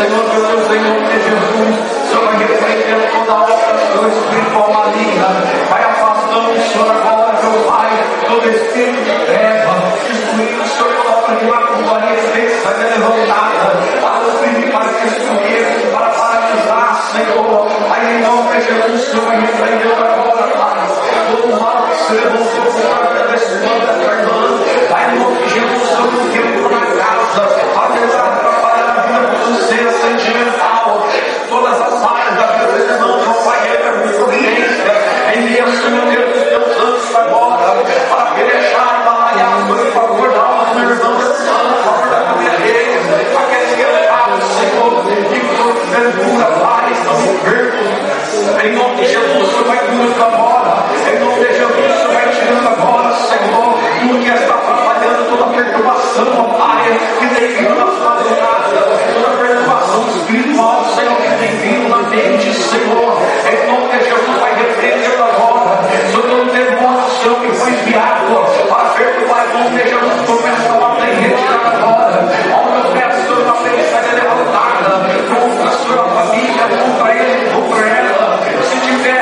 Senhor meu Deus, em nome de Jesus, Senhor, vai repreendendo toda a obra do espírito maligna, vai afastando o Senhor agora, meu Pai, todo espírito de treva, destruindo o Senhor toda obra de macumbaria, está levantada, para oprimir, para destruir, para paralisar, Senhor, aí em nome de Jesus, Senhor, vai repreendendo agora, Pai, todo mal que se levantou por parte desse mundo, dessa irmã, aí em nome de Jesus, Senhor, que entrou na casa, para atrapalhar a vida financeira, sentimental, todas as áreas da vida dos irmãos, meu Pai, é providência, envia, Senhor Deus, os teus anjos agora, para pelejar, batalhar, por favor, da alma do meu irmão, por favor, da família deles, aqueles que erraram, Senhor, e porventura, Pai, estão enfermos, em nome de Jesus, o Senhor vai curando agora, em nome de Jesus, o Senhor vai tirando agora, Senhor, tudo que está atrapalhando, toda perturbação, Pai, que tem vindo nas madrugadas, toda perturbação espiritual, Senhor, que tem vindo na mente, Senhor, em nome de Jesus, vai repreendendo agora, Senhor, todo demônio, Senhor, que foi enviado para perturbar, em nome de Jesus, começa a bater e retirar agora, ao meu pé, Senhor, uma felicidade levantada, contra a sua família, contra ele, contra ela, se tiver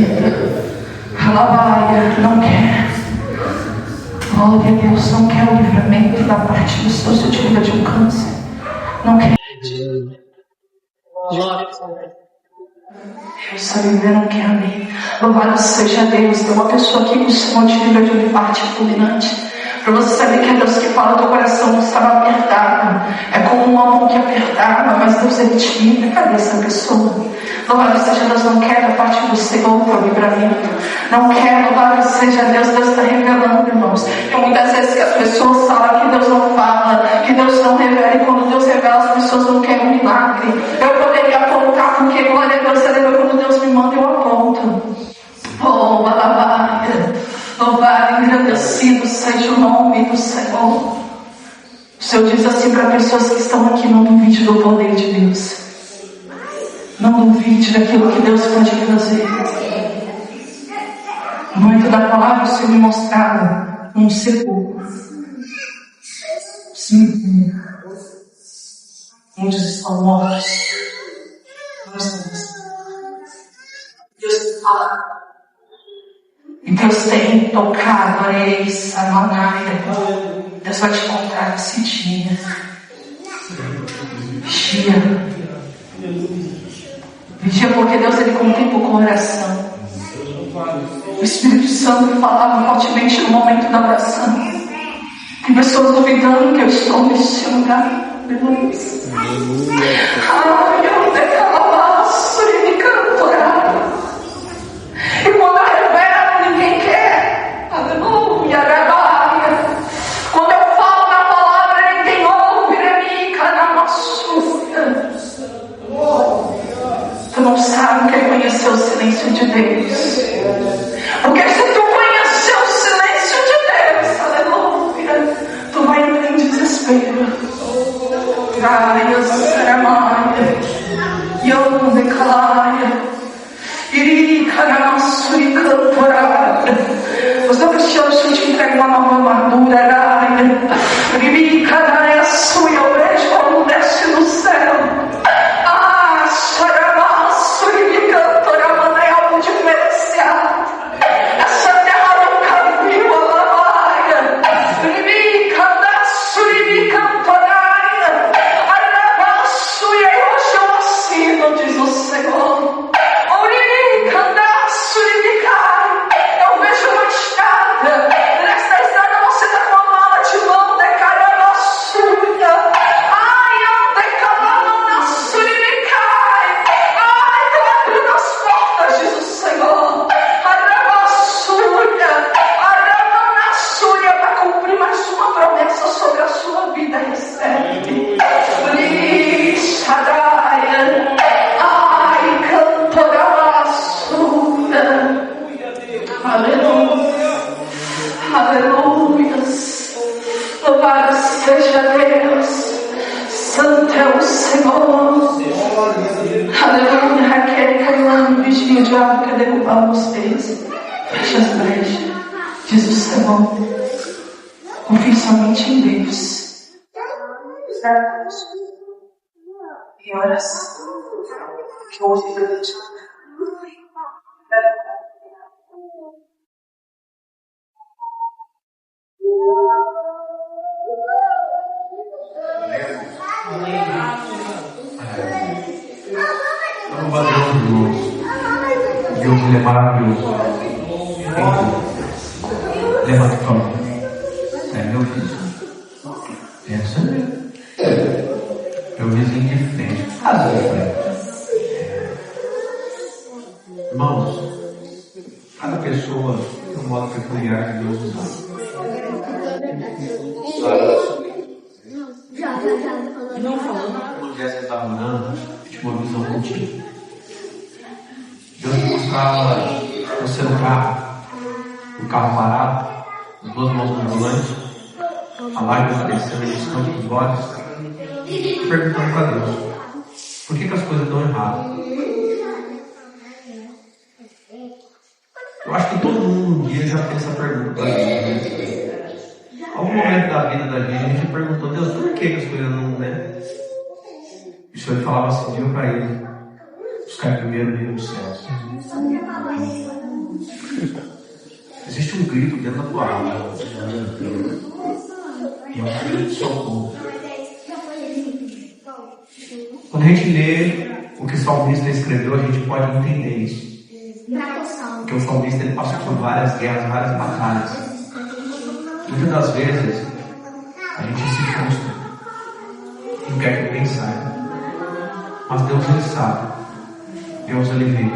vida. Alabaia, não quer. Glória a Deus, não quer o livramento da parte do Senhor se te livra de um câncer. Não quer. Glória a Deus. Deus, a Bíblia não quer, amém. Louvado seja Deus. Tem uma pessoa aqui que o Senhor te livra de um infarto fulminante. Para você saber que é Deus que fala, teu coração estava apertado. É como uma mão que apertava, mas Deus ele te livra. Cadê essa pessoa? Louvado seja Deus, não quer da parte do Senhor para o livramento. Não quer, louvado seja Deus. Deus está revelando, irmãos. E muitas vezes que as pessoas falam que Deus não fala, que Deus não revela, e quando Deus revela, as pessoas não querem um milagre. Eu poderia apontar, porque glória a Deus, quando Deus me manda, eu aponto. Oh, balabaia. Louvado e engrandecido seja o nome do Senhor. O Senhor diz assim para pessoas que estão aqui: não duvide do poder de Deus. Não duvide daquilo que Deus pode fazer. Muito da palavra o Senhor me mostrava um sepulcro. Sim, muitos estão mortos. Deus fala. E Deus tem tocado a eles, a manaia. Deus vai te encontrar nesse dia. Vigia, porque Deus ele contempla o coração. O Espírito Santo falava fortemente no momento da oração. Tem pessoas duvidando que eu estou neste lugar. Ai, eu decalaço e me cantorar. E quando eu revelo, ninguém quer. Aleluia, aleluia. Quando eu falo na palavra, ninguém ouve. Remica na maçuda. Tu não sabe o que é conhecer o silêncio de Deus. Porque se tu conhecer o silêncio de Deus, aleluia, tu vai entrar em desespero. Graia, seramaia, eu decalaia, irica na maçuri cantorada. Os cristianos te entregam uma nova armadura, graia, irica na sua, eu vejo como desce do céu. Ah, seramaçuri cantorada, é algo diferenciado. Essa terra nunca viu a lavaia, irica na suri cantorada. Diz o Senhor, eu vejo uma estrada. Nesta estrada você está com a mala de mão, declarando a sua. Ai, eu declarando na sua e cai. Ai, estou abrindo as portas, diz o Senhor. Arama na sua, para cumprir mais uma promessa sobre a sua vida. Recebe. Aleluia. Louvado seja Deus. Santo é o Senhor. Aleluia. Raquel Cailano, vigia o diabo quer derrubar vocês. Fecha as brechas. Diz o Senhor. Confie somente em Deus. Em oração. Que hoje é grande. Louva a Deus, irmãos. Deus ele é maravilhoso. Levanta a mão. É meu filho. Pensa nele. Meu vizinho de frente. Irmãos, cada pessoa tem um modo peculiar que Deus usa. Quando Jéssica estava orando, tinha uma visão contigo. Deus mostrava você no carro parado, as duas mãos no volante, a lágrima descendo nos campos dos olhos, perguntando para Deus: por que as coisas estão erradas? Eu acho que todo mundo um dia já fez essa pergunta para Deus. Algum momento da vida da gente, a gente perguntou: Deus, por que as coisas não, né? E o Senhor falava assim: diga para ele, buscar primeiro o reino dos céus. um grito dentro da tua alma. E é um grito de socorro. Quando a gente lê o que o salmista escreveu, a gente pode entender isso. Porque o salmista ele passou por várias guerras, várias batalhas. Muitas das vezes a gente se frustra e não quer que ninguém saiba. Mas Deus ele sabe. Deus ele vê.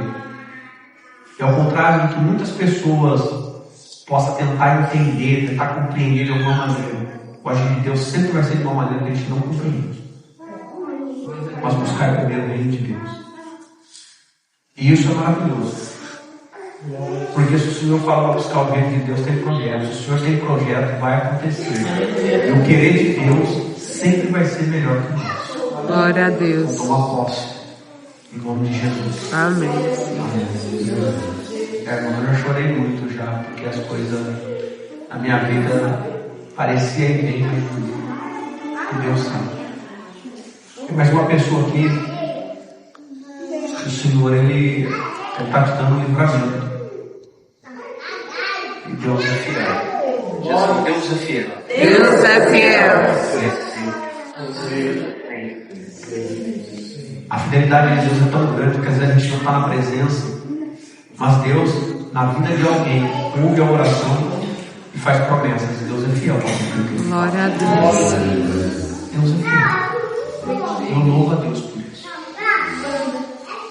E ao contrário do que muitas pessoas possam tentar entender, tentar compreender de alguma maneira, o agir de Deus sempre vai ser de uma maneira que a gente não compreende. Mas buscar primeiro o reino de Deus. E isso é maravilhoso. Porque se o Senhor fala para buscar o reino de Deus, tem projeto. Se o Senhor tem projeto, vai acontecer. E o querer de Deus sempre vai ser melhor que o nosso. Glória a Deus. Então toma posse. Em nome de Jesus. Amém. Irmão, eu já chorei muito já, porque as coisas na minha vida pareciam bem, mas Deus sabe. Tem mais uma pessoa aqui, o Senhor, Ele está te dando um livramento. E Deus é fiel. Jesus, Deus é fiel. Deus é fiel. A fidelidade de Deus é tão grande que às vezes a gente não está na presença, mas Deus, na vida de alguém, ouve a oração e faz promessas. Deus é fiel. Glória a Deus. Deus é fiel. Eu louvo a Deus por isso.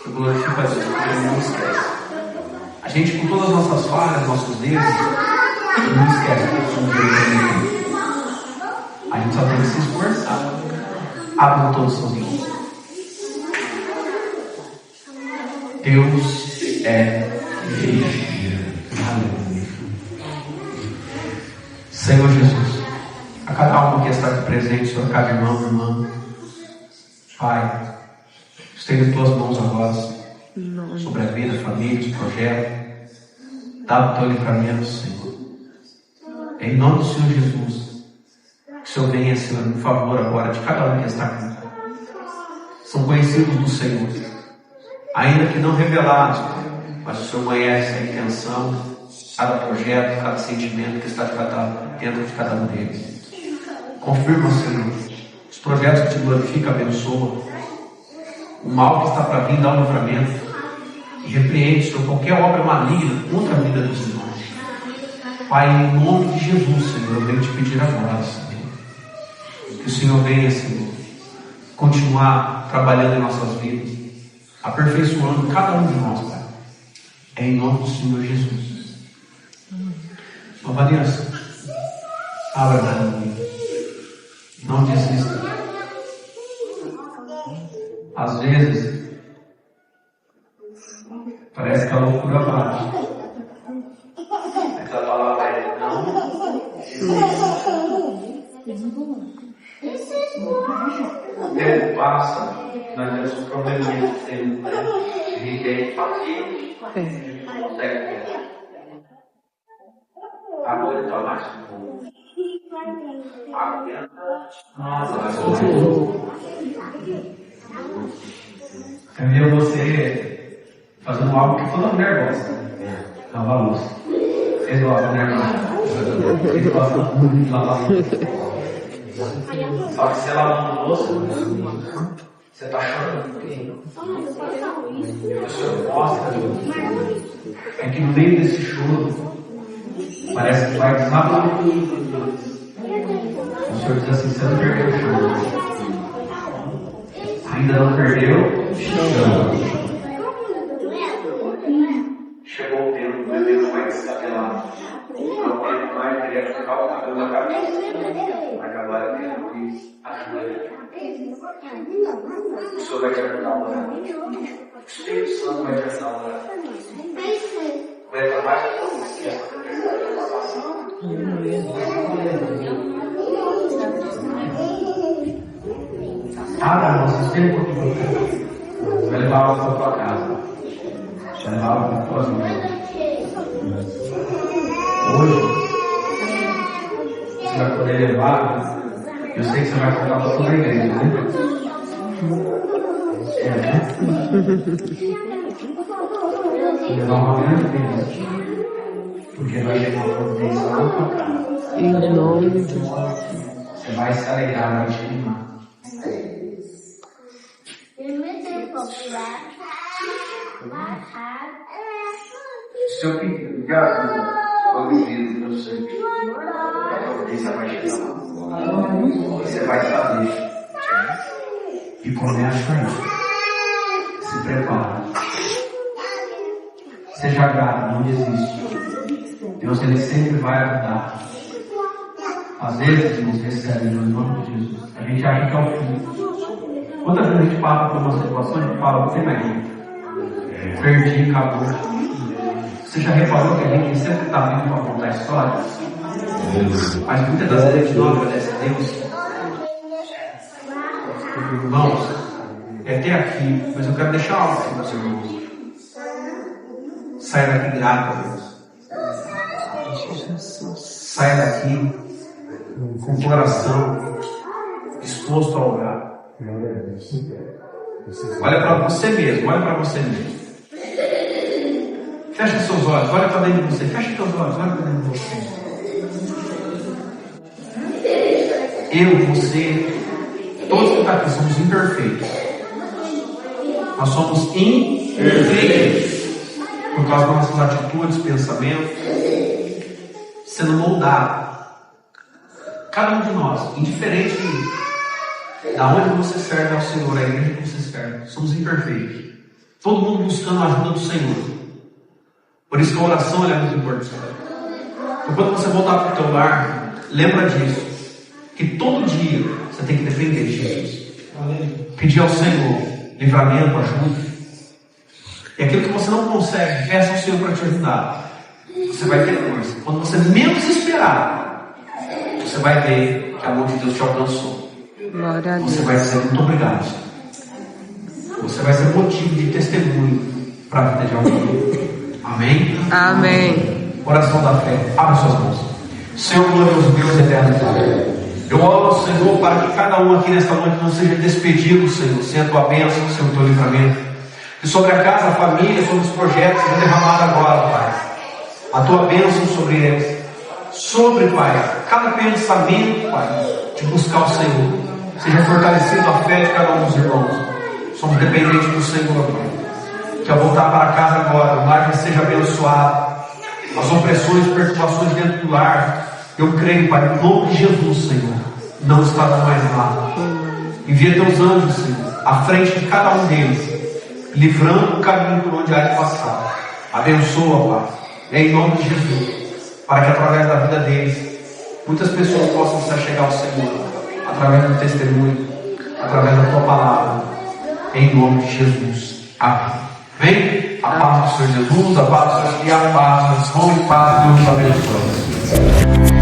Eu glorifico a Deus porque Ele não esquece. A gente, com todas as nossas falhas, nossos erros, não esquece que nós somos Deus. A gente só tem que se esforçar. Abra todos os seus olhos. Deus é fiel. Aleluia. Senhor Jesus, a cada alma que está aqui presente, Senhor, cada irmão, irmã, Pai, estende tuas mãos agora sobre a vida, família, os projetos. Dá o teu livramento, Senhor. Em nome do Senhor Jesus, que o Senhor venha, Senhor, em favor agora de cada um que está aqui. São conhecidos do Senhor, ainda que não revelados, mas o Senhor conhece a intenção, cada projeto, cada sentimento que está dentro de cada um deles. Confirma, Senhor, os projetos que te glorificam, abençoa. O mal que está para vir, dá um livramento. E repreende, Senhor, qualquer obra maligna contra a vida dos irmãos. Pai, em nome de Jesus, Senhor, eu venho te pedir agora, Senhor, que o Senhor venha, Senhor, continuar trabalhando em nossas vidas, aperfeiçoando cada um de nós, Pai. É em nome do Senhor Jesus. Vanessa, abra a mão. Não desista. Às vezes, parece que a loucura bate. Aquela palavra é não. O tempo passa, nós temos um probleminha que temos, né? Ninguém aqui consegue ver. Agora ele está mais bom. Eu vi você fazendo algo que toda mulher gosta. Lavar a louça. Vocês gostam, né, irmão? Vocês gostam muito de lavar a louça. Só que você lavando a louça, você está chorando. O Senhor mostra é que no meio desse choro parece que vai desabar. O Senhor diz assim: você não perdeu o choro. Ainda não perdeu? Não. Chegou o tempo, o bebê não vai descapelar. Não tem mais querer ficar o cabelo na cabeça. Mas agora tem que ajuda. O Senhor vai te ajudar a orar. O Espírito Santo vai te ajudar a orar. Vai trabalhar com você. Vocês têm um pouquinho. Vai levar algo para a tua casa. Vai levar algo para as tuas mãos. Hoje, você vai poder levar. Eu sei que você vai contar para toda a igreja, né? Levar uma grande bênção. Porque vai chegar uma providência lá na tua casa. Em nome de Jesus. Você vai se alegrar, vai te animar. Seu pedido de ajuda foi ouvido pelo Senhor. A providência vai chegar lá. Você vai saber. E começa aí. Se prepara. Seja grato, não desiste. Deus ele sempre vai ajudar. Às vezes, irmãos, recebe no nome de Jesus. A gente acha que é o fim. Quantas vezes a gente passa por uma situação e a gente fala, não tem mais jeito. Perdi, acabou. Você já reparou que a gente sempre está vindo para contar histórias? Mas muitas das vezes a gente não agradece a Deus. Irmãos, é até aqui, mas eu quero deixar algo para os irmãos. Sai daqui grato a Deus. Sai daqui com o coração disposto a orar. Olha para você mesmo, olha para você mesmo. Fecha seus olhos, olha para dentro de você. Fecha seus olhos, olha para dentro de você. Eu, você, todos que estão aqui somos imperfeitos. Nós somos imperfeitos por causa das nossas atitudes, pensamentos, sendo moldados. Cada um de nós, indiferente da onde você serve ao Senhor, a igreja que você serve, somos imperfeitos. Todo mundo buscando a ajuda do Senhor. Por isso que a oração é muito importante. Então, quando você voltar para o teu lar, lembra disso. Que todo dia você tem que depender de Jesus. Pedir ao Senhor livramento, ajuda. E aquilo que você não consegue, peça ao Senhor para te ajudar. Você vai ter força. Quando você menos esperar, você vai ver que a mão de Deus te alcançou. Glória a Deus. Você vai dizer muito obrigado. Você vai ser motivo de testemunho para a vida de alguém. Amém? Amém. Oração da fé. Abra suas mãos. Senhor glorioso Deus eterno Pai, eu oro, Senhor, para que cada um aqui nesta noite não seja despedido, Senhor, sem a tua bênção, sem o teu livramento. Que sobre a casa, a família, sobre os projetos seja derramado agora, Pai, a tua bênção sobre eles. Sobre, Pai, cada pensamento, Pai, de buscar o Senhor. Seja fortalecido a fé de cada um dos irmãos. Somos dependentes do Senhor, Pai. Que ao voltar para casa agora, o lar já seja abençoado. As opressões, perturbações dentro do lar, eu creio, Pai, em nome de Jesus, Senhor, não estará mais lá. Envia teus anjos, Senhor, à frente de cada um deles, livrando o caminho por onde há de passar. Abençoa, Pai, em nome de Jesus, para que através da vida deles, muitas pessoas possam se achegar ao Senhor, através do testemunho, através da tua palavra, em nome de Jesus. Amém. Vem, a paz do Senhor Jesus, a paz do Senhor e a paz do Senhor e paz de Deus abençoe.